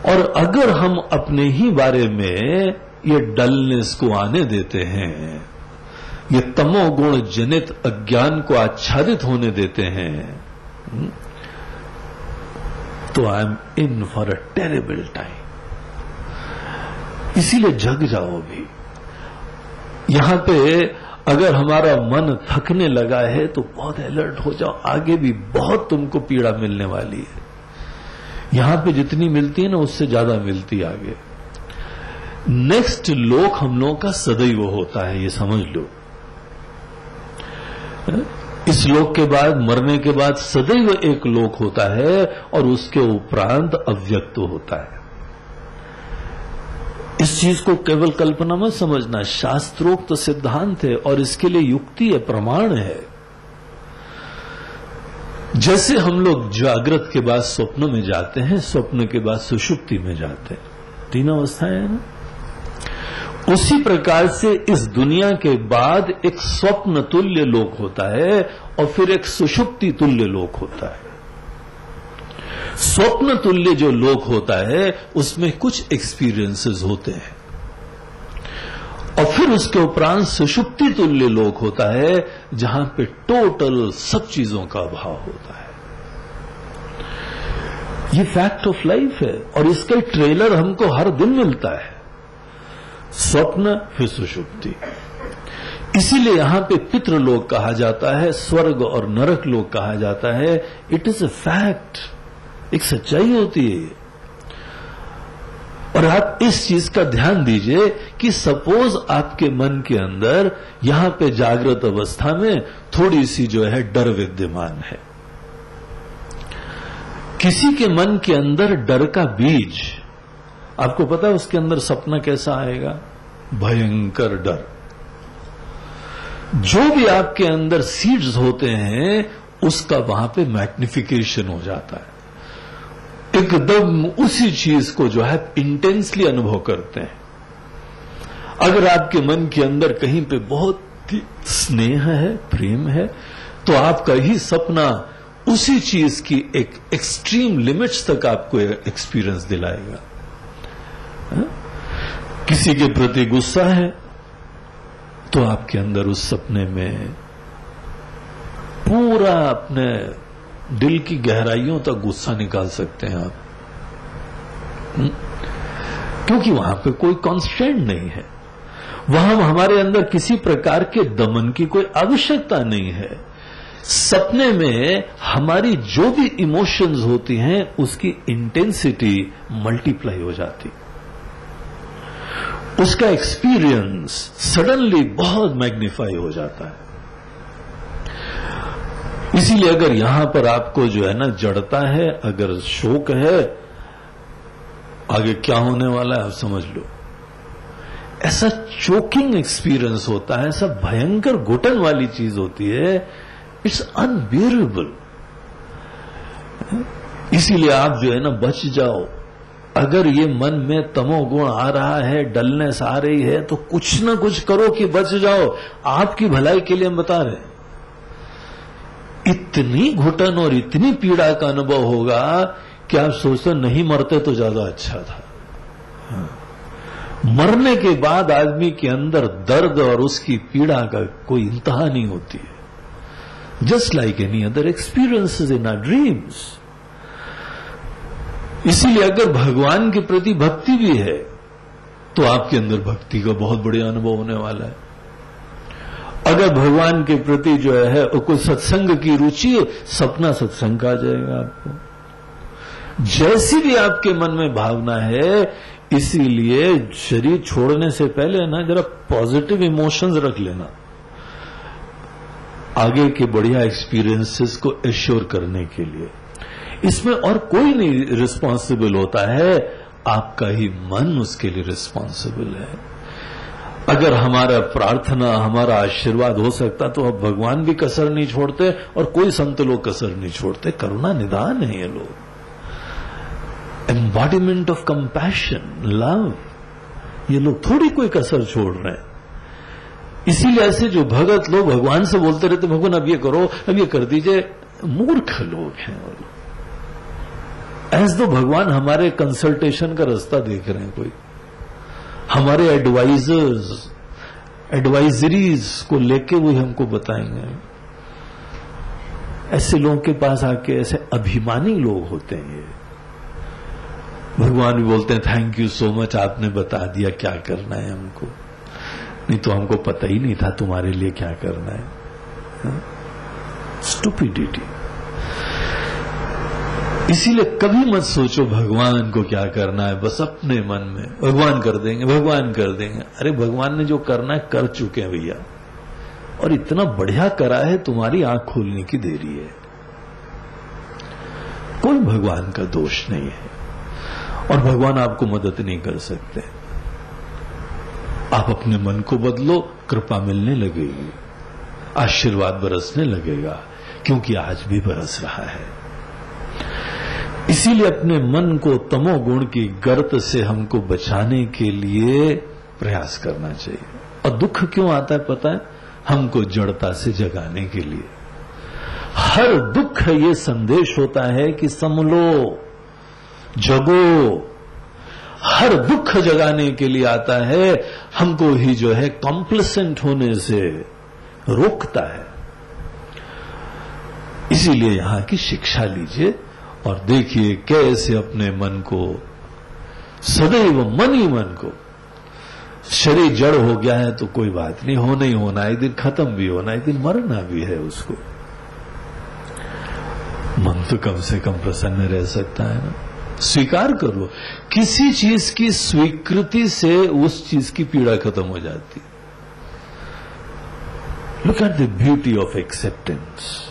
[SPEAKER 1] और अगर हम अपने ही बारे में ये डलनेस को आने देते हैं, ये तमोगुण जनित अज्ञान को आच्छादित होने देते हैं, तो I am in for a terrible time. इसीलिए जग जाओ भी। यहां पे अगर हमारा मन थकने लगा है तो बहुत अलर्ट हो जाओ, आगे भी बहुत तुमको पीड़ा मिलने वाली है। यहां पे जितनी मिलती है ना, उससे ज्यादा मिलती आगे। नेक्स्ट लोक हम लोगों का सदैव होता है, ये समझ लो। इस लोक के बाद, मरने के बाद सदैव एक लोक होता है और उसके उपरांत अव्यक्त होता है। इस चीज को केवल कल्पना मत समझना, शास्त्रोक्त सिद्धांत है और इसके लिए युक्ति है, प्रमाण है। जैसे हम लोग जागृत के बाद स्वप्न में जाते हैं, स्वप्न के बाद सुषुप्ति में जाते हैं, तीन अवस्थाएं हैं ना। उसी प्रकार से इस दुनिया के बाद एक स्वप्न तुल्य लोक होता है और फिर एक सुषुप्ति तुल्य लोक होता है। स्वप्न तुल्य जो लोक होता है उसमें कुछ एक्सपीरियंसेस होते हैं और फिर उसके उपरांत सुषुप्ति तुल्य लोक होता है जहां पे टोटल सब चीजों का अभाव होता है। ये फैक्ट ऑफ लाइफ है और इसका ट्रेलर हमको हर दिन मिलता है। स्वप्न फिर सुषुप्ति। इसीलिए यहां पे पितृलोक कहा जाता है, स्वर्ग और नरक लोक कहा जाता है। इट इज अ फैक्ट, एक सच्चाई होती है। और आप इस चीज का ध्यान दीजिए कि सपोज आपके मन के अंदर यहां पे जागृत अवस्था में थोड़ी सी जो है डर विद्यमान है। किसी के मन के अंदर डर का बीज, आपको पता है उसके अंदर सपना कैसा आएगा? भयंकर डर। जो भी आपके अंदर सीड्स होते हैं उसका वहां पे मैग्निफिकेशन हो जाता है। एकदम उसी चीज को जो है इंटेंसली अनुभव करते हैं। अगर आपके मन के अंदर कहीं पे बहुत स्नेह है, प्रेम है, तो आपका ही सपना उसी चीज की एक एक्सट्रीम लिमिट्स तक आपको एक्सपीरियंस दिलाएगा। किसी के प्रति गुस्सा है तो आपके अंदर उस सपने में पूरा अपने दिल की गहराइयों तक गुस्सा निकाल सकते हैं आप, क्योंकि वहां पे कोई कॉन्स्ट्रेंट नहीं है। वहां हमारे अंदर किसी प्रकार के दमन की कोई आवश्यकता नहीं है। सपने में हमारी जो भी इमोशंस होती हैं उसकी इंटेंसिटी मल्टीप्लाई हो जाती, उसका एक्सपीरियंस सडनली बहुत मैग्नीफाई हो जाता है। इसीलिए अगर यहां पर आपको जो है ना जड़ता है, अगर शोक है, आगे क्या होने वाला है आप समझ लो। ऐसा चोकिंग एक्सपीरियंस होता है, ऐसा भयंकर घुटन वाली चीज होती है, इट्स अनबियरेबल। इसीलिए आप जो है ना बच जाओ। अगर ये मन में तमोगुण आ रहा है, डलनेस आ रही है, तो कुछ ना कुछ करो कि बच जाओ। आपकी भलाई के लिए हम बता रहे हैं। इतनी घुटन और इतनी पीड़ा का अनुभव होगा कि आप सोचते नहीं मरते तो ज्यादा अच्छा था। मरने के बाद आदमी के अंदर दर्द और उसकी पीड़ा का कोई इंतहा नहीं होती है। Just like any other experiences in our dreams. इसीलिए अगर भगवान के प्रति भक्ति भी है तो आपके अंदर भक्ति का बहुत बढ़िया अनुभव होने वाला है। अगर भगवान के प्रति जो है कोई सत्संग की रुचि है, सपना सत्संग आ जाएगा आपको। जैसी भी आपके मन में भावना है, इसीलिए शरीर छोड़ने से पहले ना जरा पॉजिटिव इमोशंस रख लेना, आगे के बढ़िया एक्सपीरियंसेस को एश्योर करने के लिए। इसमें और कोई नहीं रिस्पॉन्सिबल होता है, आपका ही मन उसके लिए रिस्पॉन्सिबल है। अगर हमारा प्रार्थना, हमारा आशीर्वाद हो सकता तो अब भगवान भी कसर नहीं छोड़ते और कोई संत लोग कसर नहीं छोड़ते। करुणा निदान है ये लोग, एम्बॉडीमेंट ऑफ कंपैशन, लव। ये लोग थोड़ी कोई कसर छोड़ रहे हैं। इसीलिए ऐसे जो भगत लोग भगवान से बोलते रहते, भगवान अब ये करो, अब ये कर दीजिए, मूर्ख लोग हैं वो लोग। ऐसे तो भगवान हमारे कंसल्टेशन का रास्ता देख रहे हैं, कोई हमारे एडवाइजर्स, एडवाइजरीज को लेके वो हमको बताएंगे। ऐसे लोगों के पास आके, ऐसे अभिमानी लोग होते हैं ये। भगवान भी बोलते हैं थैंक यू सो मच, आपने बता दिया क्या करना है हमको, नहीं तो हमको पता ही नहीं था तुम्हारे लिए क्या करना है। स्टुपिडिटी। इसीलिए कभी मत सोचो भगवान को क्या करना है, बस अपने मन में भगवान कर देंगे, भगवान कर देंगे। अरे भगवान ने जो करना है कर चुके हैं भैया, और इतना बढ़िया करा है, तुम्हारी आंख खोलने की देरी है। कोई भगवान का दोष नहीं है और भगवान आपको मदद नहीं कर सकते। आप अपने मन को बदलो, कृपा मिलने लगेगी, आशीर्वाद बरसने लगेगा, क्योंकि आज भी बरस रहा है। इसीलिए अपने मन को तमोगुण की गर्त से हमको बचाने के लिए प्रयास करना चाहिए। और दुख क्यों आता है पता है? हमको जड़ता से जगाने के लिए। हर दुख ये संदेश होता है कि संभलो, जगो। हर दुख जगाने के लिए आता है, हमको ही जो है कॉम्प्लेसेंट होने से रोकता है। इसीलिए यहां की शिक्षा लीजिए और देखिए कैसे अपने मन को, सदैव मन ही मन को, शरीर जड़ हो गया है तो कोई बात नहीं, होना ही होना, एक दिन खत्म भी होना, एक दिन मरना भी है उसको। मन तो कम से कम प्रसन्न रह सकता है ना। स्वीकार करो, किसी चीज की स्वीकृति से उस चीज की पीड़ा खत्म हो जाती। Look at the beauty of acceptance.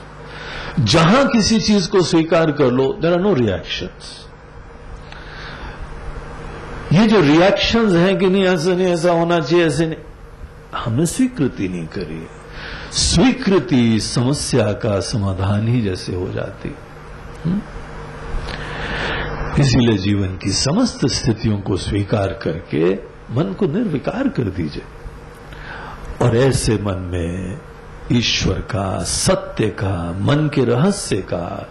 [SPEAKER 1] जहां किसी चीज को स्वीकार कर लो, देयर आर नो रिएक्शंस। ये जो रिएक्शंस हैं कि नहीं ऐसा नहीं, ऐसा होना चाहिए, ऐसे नहीं, हमने स्वीकृति नहीं करी। स्वीकृति समस्या का समाधान ही जैसे हो जाती। इसीलिए जीवन की समस्त स्थितियों को स्वीकार करके मन को निर्विकार कर दीजिए और ऐसे मन में ईश्वर का, सत्य का, मन के रहस्य का,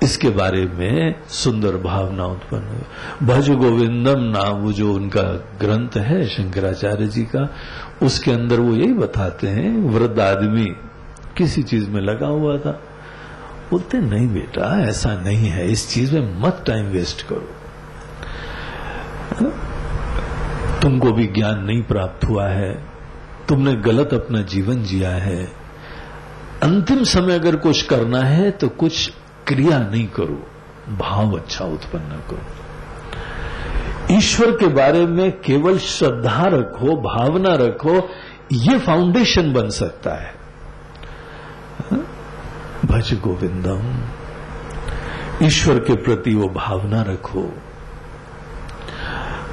[SPEAKER 1] इसके बारे में सुंदर भावना उत्पन्न हो। भज गोविंदम नाम, वो जो उनका ग्रंथ है शंकराचार्य जी का, उसके अंदर वो यही बताते हैं। वृद्ध आदमी किसी चीज में लगा हुआ था, बोलते नहीं बेटा ऐसा नहीं है, इस चीज में मत टाइम वेस्ट करो, तुमको भी ज्ञान नहीं प्राप्त हुआ है, तुमने गलत अपना जीवन जिया है, अंतिम समय अगर कुछ करना है तो कुछ क्रिया नहीं करो, भाव अच्छा उत्पन्न करो। ईश्वर के बारे में केवल श्रद्धा रखो, भावना रखो, ये फाउंडेशन बन सकता है। भज गोविंदम, ईश्वर के प्रति वो भावना रखो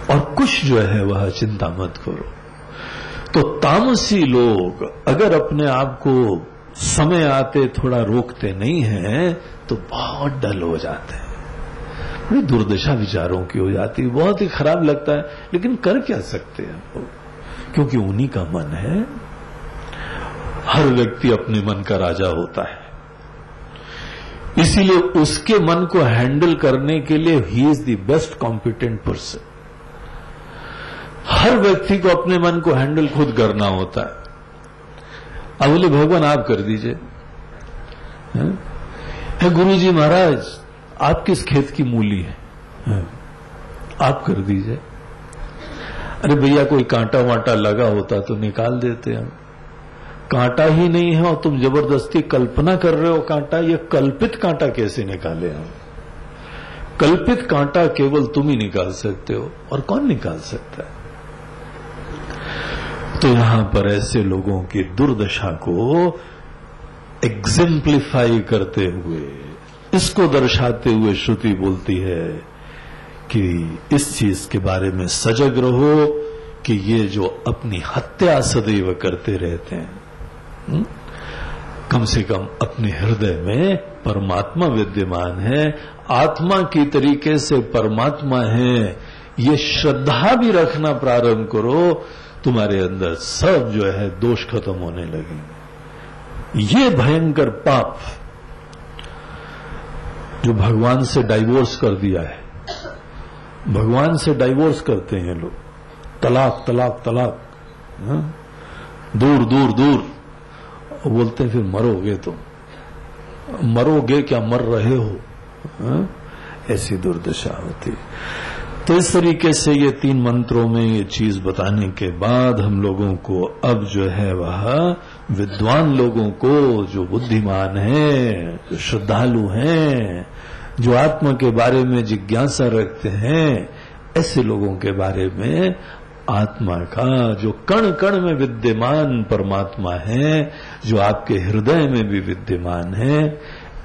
[SPEAKER 1] और कुछ जो है वह चिंता मत करो। तो तामसी लोग अगर अपने आप को समय आते थोड़ा रोकते नहीं हैं तो बहुत डल हो जाते हैं, बड़ी दुर्दशा विचारों की हो जाती है, बहुत ही खराब लगता है। लेकिन कर क्या सकते हैं वो, क्योंकि उन्हीं का मन है। हर व्यक्ति अपने मन का राजा होता है, इसीलिए उसके मन को हैंडल करने के लिए he is the best competent person. हर व्यक्ति को अपने मन को हैंडल खुद करना होता है। अब बोले भगवान आप कर दीजिए। गुरुजी महाराज आप किस खेत की मूली है, आप कर दीजिए। अरे भैया कोई कांटा वांटा लगा होता तो निकाल देते हम, कांटा ही नहीं है और तुम जबरदस्ती कल्पना कर रहे हो कांटा, ये कल्पित कांटा कैसे निकाले हम? कल्पित कांटा केवल तुम ही निकाल सकते हो, और कौन निकाल सकता है? तो यहां पर ऐसे लोगों की दुर्दशा को एग्जेम्प्लीफाई करते हुए, इसको दर्शाते हुए श्रुति बोलती है कि इस चीज के बारे में सजग रहो कि ये जो अपनी हत्या सदैव करते रहते हैं, कम से कम अपने हृदय में परमात्मा विद्यमान है, आत्मा की तरीके से परमात्मा है, ये श्रद्धा भी रखना प्रारंभ करो, तुम्हारे अंदर सब जो है दोष खत्म होने लगेंगे। ये भयंकर पाप जो भगवान से डाइवोर्स कर दिया है, भगवान से डाइवोर्स करते हैं लोग, तलाक तलाक तलाक, दूर दूर दूर, बोलते हैं फिर मरोगे तो, मरोगे क्या मर रहे हो, ऐसी दुर्दशा होती। तो इस तरीके से ये 3 मंत्रों में ये चीज बताने के बाद हम लोगों को अब जो है वह विद्वान लोगों को, जो बुद्धिमान हैं, जो श्रद्धालु हैं, जो आत्मा के बारे में जिज्ञासा रखते हैं, ऐसे लोगों के बारे में आत्मा का जो कण कण में विद्यमान परमात्मा है, जो आपके हृदय में भी विद्यमान है,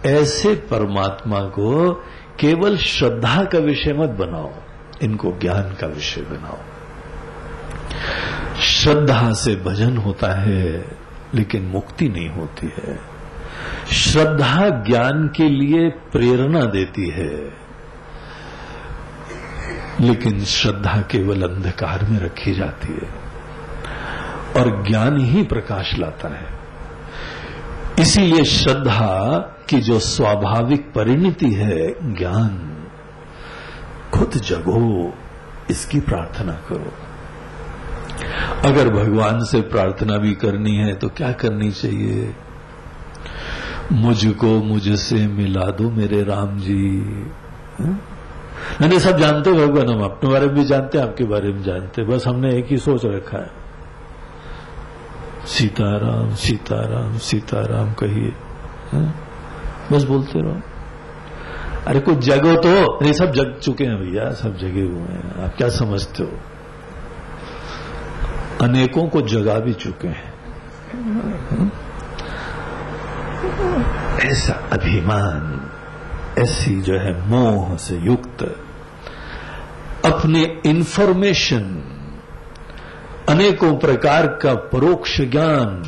[SPEAKER 1] ऐसे परमात्मा को केवल श्रद्धा का विषय मत बनाओ, इनको ज्ञान का विषय बनाओ। श्रद्धा से भजन होता है लेकिन मुक्ति नहीं होती है। श्रद्धा ज्ञान के लिए प्रेरणा देती है, लेकिन श्रद्धा केवल अंधकार में रखी जाती है और ज्ञान ही प्रकाश लाता है। इसीलिए श्रद्धा की जो स्वाभाविक परिणति है ज्ञान, खुद जगो, इसकी प्रार्थना करो। अगर भगवान से प्रार्थना भी करनी है तो क्या करनी चाहिए? मुझको मुझसे मिला दो मेरे राम जी। नहीं, सब जानते भगवान, हम अपने बारे में भी जानते हैं, आपके बारे में जानते, बस हमने एक ही सोच रखा है, सीताराम सीताराम सीताराम कहिए, बस बोलते रहो। अरे कुछ जगो तो, ये सब जग चुके हैं भैया, सब जगे हुए हैं, आप क्या समझते हो? अनेकों को जगा भी चुके हैं। ऐसा अभिमान, ऐसी जो है मोह से युक्त, अपने इंफॉर्मेशन, अनेकों प्रकार का परोक्ष ज्ञान,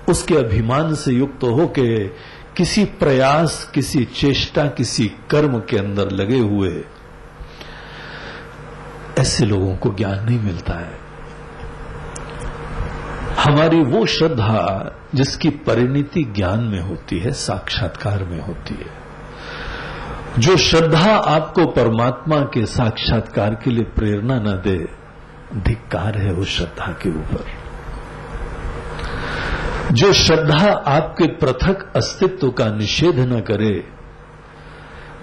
[SPEAKER 1] उसके अभिमान से युक्त होके किसी प्रयास, किसी चेष्टा, किसी कर्म के अंदर लगे हुए, ऐसे लोगों को ज्ञान नहीं मिलता है। हमारी वो श्रद्धा जिसकी परिणति ज्ञान में होती है, साक्षात्कार में होती है, जो श्रद्धा आपको परमात्मा के साक्षात्कार के लिए प्रेरणा न दे, धिक्कार है उस श्रद्धा के ऊपर। जो श्रद्धा आपके पृथक अस्तित्व का निषेध न करे,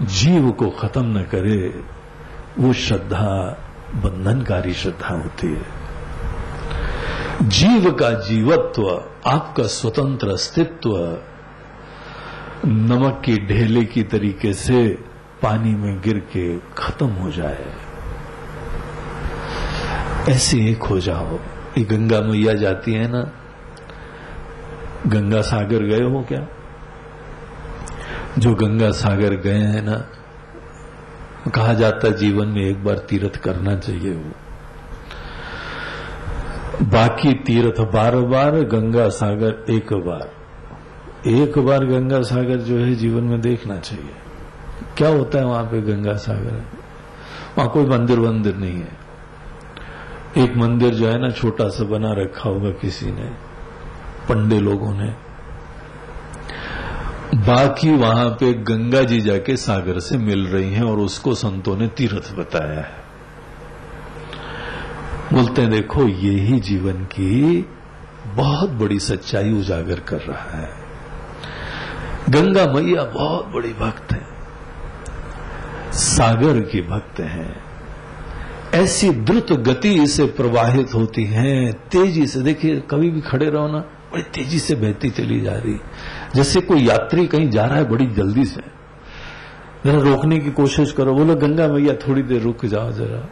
[SPEAKER 1] जीव को खत्म न करे, वो श्रद्धा बंधनकारी श्रद्धा होती है। जीव का जीवत्व, आपका स्वतंत्र अस्तित्व नमक की ढेले की तरीके से पानी में गिर के खत्म हो जाए, ऐसे एक हो जाओ। ये गंगा मैया जाती है ना, गंगा सागर गए हो क्या? जो गंगा सागर गए हैं ना, कहा जाता है जीवन में एक बार तीर्थ करना चाहिए। वो बाकी तीर्थ बार बार, गंगा सागर एक बार गंगा सागर जो है जीवन में देखना चाहिए। क्या होता है वहां पे गंगा सागर? वहां कोई मंदिर वंदिर नहीं है। एक मंदिर जो है ना छोटा सा बना रखा होगा किसी ने, पंडे लोगों ने। बाकी वहां पे गंगा जी जाके सागर से मिल रही हैं और उसको संतों ने तीर्थ बताया है। बोलते हैं देखो ये ही जीवन की बहुत बड़ी सच्चाई उजागर कर रहा है। गंगा मैया बहुत बड़ी भक्त है, सागर की भक्त हैं, ऐसी द्रुत गति से प्रवाहित होती हैं, तेजी से। देखिए कभी भी खड़े रहो ना, बड़ी तेजी से बहती चली जा रही, जैसे कोई यात्री कहीं जा रहा है बड़ी जल्दी से। जरा रोकने की कोशिश करो, बोलो गंगा मैया थोड़ी देर रुक जाओ जरा,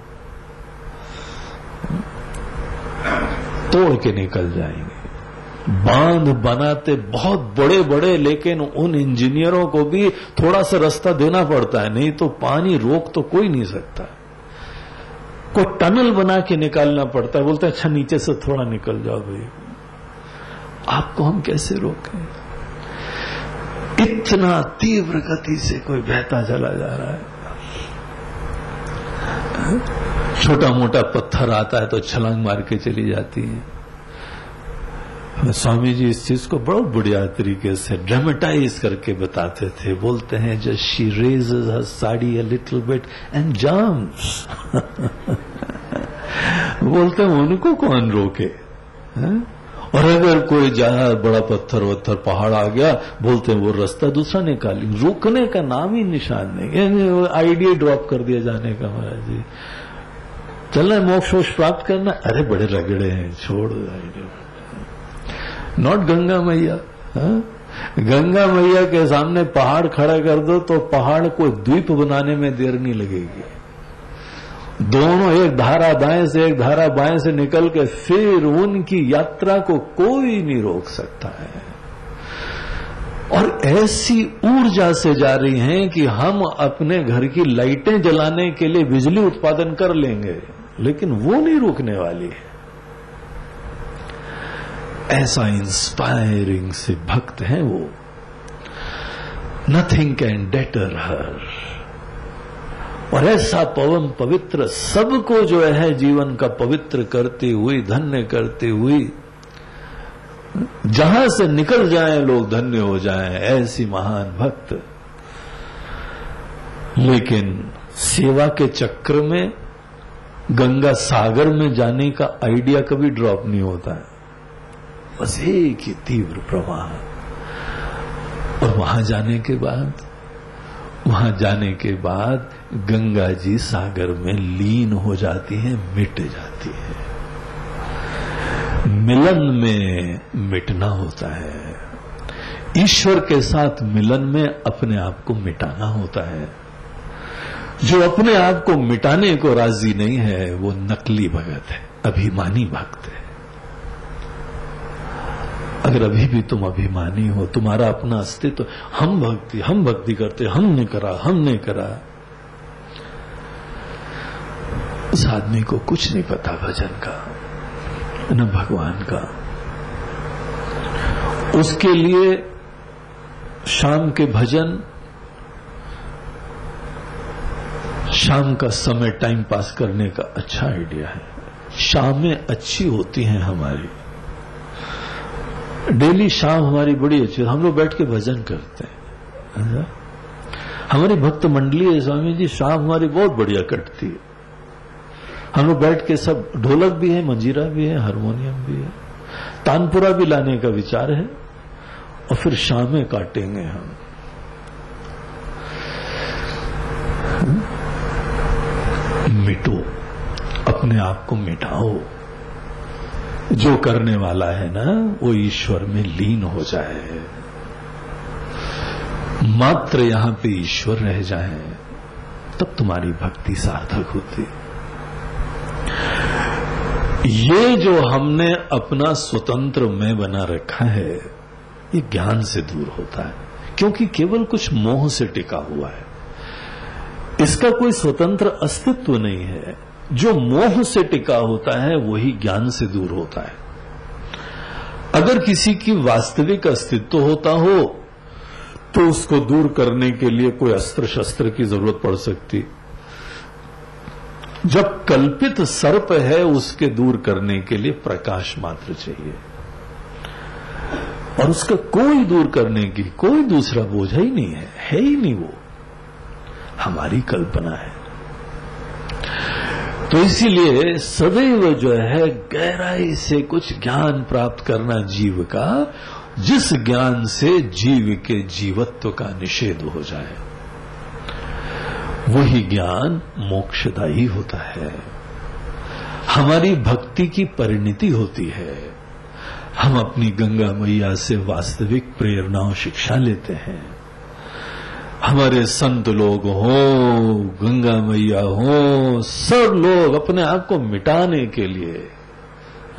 [SPEAKER 1] तोड़ के निकल जाएंगे। बांध बनाते बहुत बड़े बड़े, लेकिन उन इंजीनियरों को भी थोड़ा सा रास्ता देना पड़ता है, नहीं तो पानी रोक तो कोई नहीं सकता। कोई टनल बना के निकालना पड़ता है, बोलते हैं अच्छा नीचे से थोड़ा निकल जाओ भाई। आपको हम कैसे रोकें? इतना तीव्र गति से कोई बहता चला जा रहा है। छोटा मोटा पत्थर आता है तो छलांग मार के चली जाती है। स्वामी जी इस चीज को बहुत बढ़िया तरीके से ड्रामेटाइज करके बताते थे। बोलते हैं just she raises her sari a little bit and jumps. बोलते हैं उनको कौन रोके है? और अगर कोई ज्यादा बड़ा पत्थर वत्थर पहाड़ आ गया, बोलते हैं वो रास्ता दूसरा निकाली। रुकने का नाम ही निशान नहीं, आइडिया ड्रॉप कर दिया जाने का। महाराज जी चलना मोक्ष प्राप्त करना, अरे बड़े रगड़े हैं, छोड़ आइडिया। नॉट गंगा मैया। गंगा मैया के सामने पहाड़ खड़ा कर दो तो पहाड़ को द्वीप बनाने में देर नहीं लगेगी। दोनों एक धारा दाएं से एक धारा बाएं से निकल के फिर उनकी यात्रा को कोई नहीं रोक सकता है। और ऐसी ऊर्जा से जा रही हैं कि हम अपने घर की लाइटें जलाने के लिए बिजली उत्पादन कर लेंगे, लेकिन वो नहीं रुकने वाली है। ऐसा इंस्पायरिंग से भक्त हैं वो। नथिंग कैन डेटर हर। और ऐसा पवन पवित्र सबको जो है जीवन का पवित्र करती हुई, धन्य करती हुई, जहां से निकल जाएं लोग धन्य हो जाएं, ऐसी महान भक्त। लेकिन सेवा के चक्र में गंगा सागर में जाने का आइडिया कभी ड्रॉप नहीं होता है, बस एक ही तीव्र प्रवाह। और वहां जाने के बाद गंगा जी सागर में लीन हो जाती हैं, मिट जाती है। मिलन में मिटना होता है, ईश्वर के साथ मिलन में अपने आप को मिटाना होता है। जो अपने आप को मिटाने को राजी नहीं है वो नकली भगत है, अभिमानी भक्त है। अगर अभी भी तुम अभिमानी हो, तुम्हारा अपना अस्तित्व, हम भक्ति करते, हमने करा, उस आदमी को कुछ नहीं पता भजन का न भगवान का। उसके लिए शाम के भजन, शाम का समय टाइम पास करने का अच्छा आइडिया है। शामें अच्छी होती हैं हमारी, डेली शाम हमारी बड़ी अच्छी, हम लोग बैठ के भजन करते हैं। हमारी भक्त मंडली है स्वामी जी, शाम हमारी बहुत बढ़िया कटती है। हम लोग बैठ के सब, ढोलक भी है, मंजीरा भी है, हारमोनियम भी है, तानपुरा भी लाने का विचार है, और फिर शामें काटेंगे हम। मिटो, अपने आप को मिटाओ। जो करने वाला है ना वो ईश्वर में लीन हो जाए, मात्र यहां पे ईश्वर रह जाए, तब तुम्हारी भक्ति सार्थक होती। ये जो हमने अपना स्वतंत्र मैं बना रखा है, ये ज्ञान से दूर होता है, क्योंकि केवल कुछ मोह से टिका हुआ है। इसका कोई स्वतंत्र अस्तित्व नहीं है। जो मोह से टिका होता है वही ज्ञान से दूर होता है। अगर किसी की वास्तविक अस्तित्व होता हो तो उसको दूर करने के लिए कोई अस्त्र शस्त्र की जरूरत पड़ सकती। जब कल्पित सर्प है उसके दूर करने के लिए प्रकाश मात्र चाहिए, और उसका कोई दूर करने की कोई दूसरा बोझ ही नहीं है ही नहीं, वो हमारी कल्पना है। तो इसीलिए सदैव जो है गहराई से कुछ ज्ञान प्राप्त करना जीव का, जिस ज्ञान से जीव के जीवत्व का निषेध हो जाए, वही ज्ञान मोक्षदायी होता है, हमारी भक्ति की परिणति होती है। हम अपनी गंगा मैया से वास्तविक प्रेरणा और शिक्षा लेते हैं। हमारे संत लोग हों, गंगा मैया हों, सब लोग अपने आप को मिटाने के लिए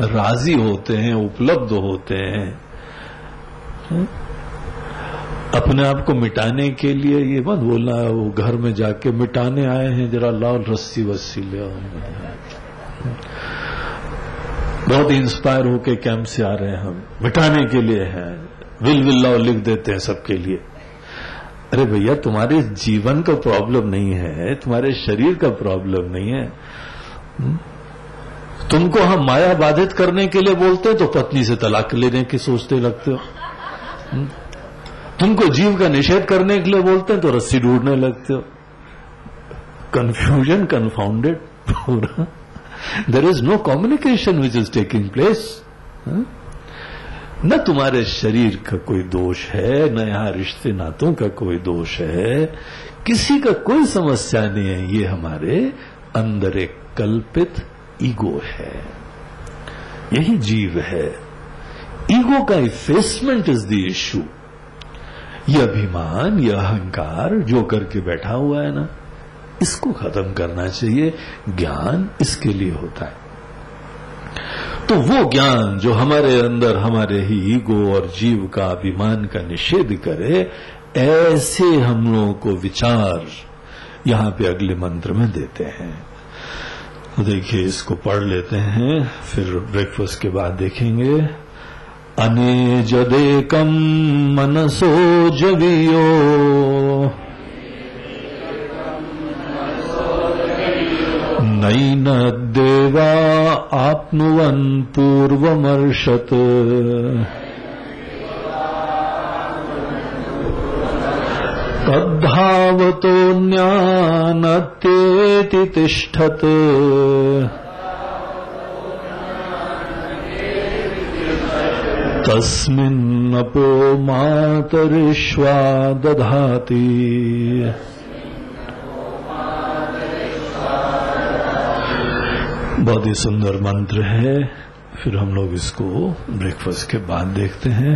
[SPEAKER 1] राजी होते हैं, उपलब्ध होते हैं। अपने आप को मिटाने के लिए ये मत बोलना वो घर में जाके मिटाने आए हैं, जरा लाओ रस्सी वस्सी ले आओ। बहुत इंस्पायर होके कैंप से आ रहे हैं, हम मिटाने के लिए हैं, विल लाओ लिख देते हैं सबके लिए। अरे भैया, तुम्हारे जीवन का प्रॉब्लम नहीं है, तुम्हारे शरीर का प्रॉब्लम नहीं है। तुमको हम माया बाधित करने के लिए बोलते हैं तो पत्नी से तलाक लेने की सोचते लगते हो। तुमको जीव का निषेध करने के लिए बोलते हैं तो रस्सी ढूंढने लगते हो। कंफ्यूजन, कन्फाउंडेड पूरा। There is no communication which is taking place. न तुम्हारे शरीर का कोई दोष है, न यहां रिश्ते नातों का कोई दोष है, किसी का कोई समस्या नहीं है। ये हमारे अंदर एक कल्पित ईगो है, यही जीव है। ईगो का इफेसमेंट इज द इश्यू। ये अभिमान, ये अहंकार जो करके बैठा हुआ है ना, इसको खत्म करना चाहिए। ज्ञान इसके लिए होता है। तो वो ज्ञान जो हमारे अंदर हमारे ही ईगो और जीव का अभिमान का निषेध करे, ऐसे हम लोगों को विचार यहां पे अगले मंत्र में देते हैं। तो देखिए, इसको पढ़ लेते हैं, फिर ब्रेकफास्ट के बाद देखेंगे। अनेजदेकं मनसो जवियो नैन देवा आप्नुवन् पूर्वमर्षत् तद्धावतो ज्ञानत्येति तिष्ठत् तस्मिन्नपो मातरिश्वा दधाति। बहुत ही सुंदर मंत्र है। फिर हम लोग इसको ब्रेकफास्ट के बाद देखते हैं।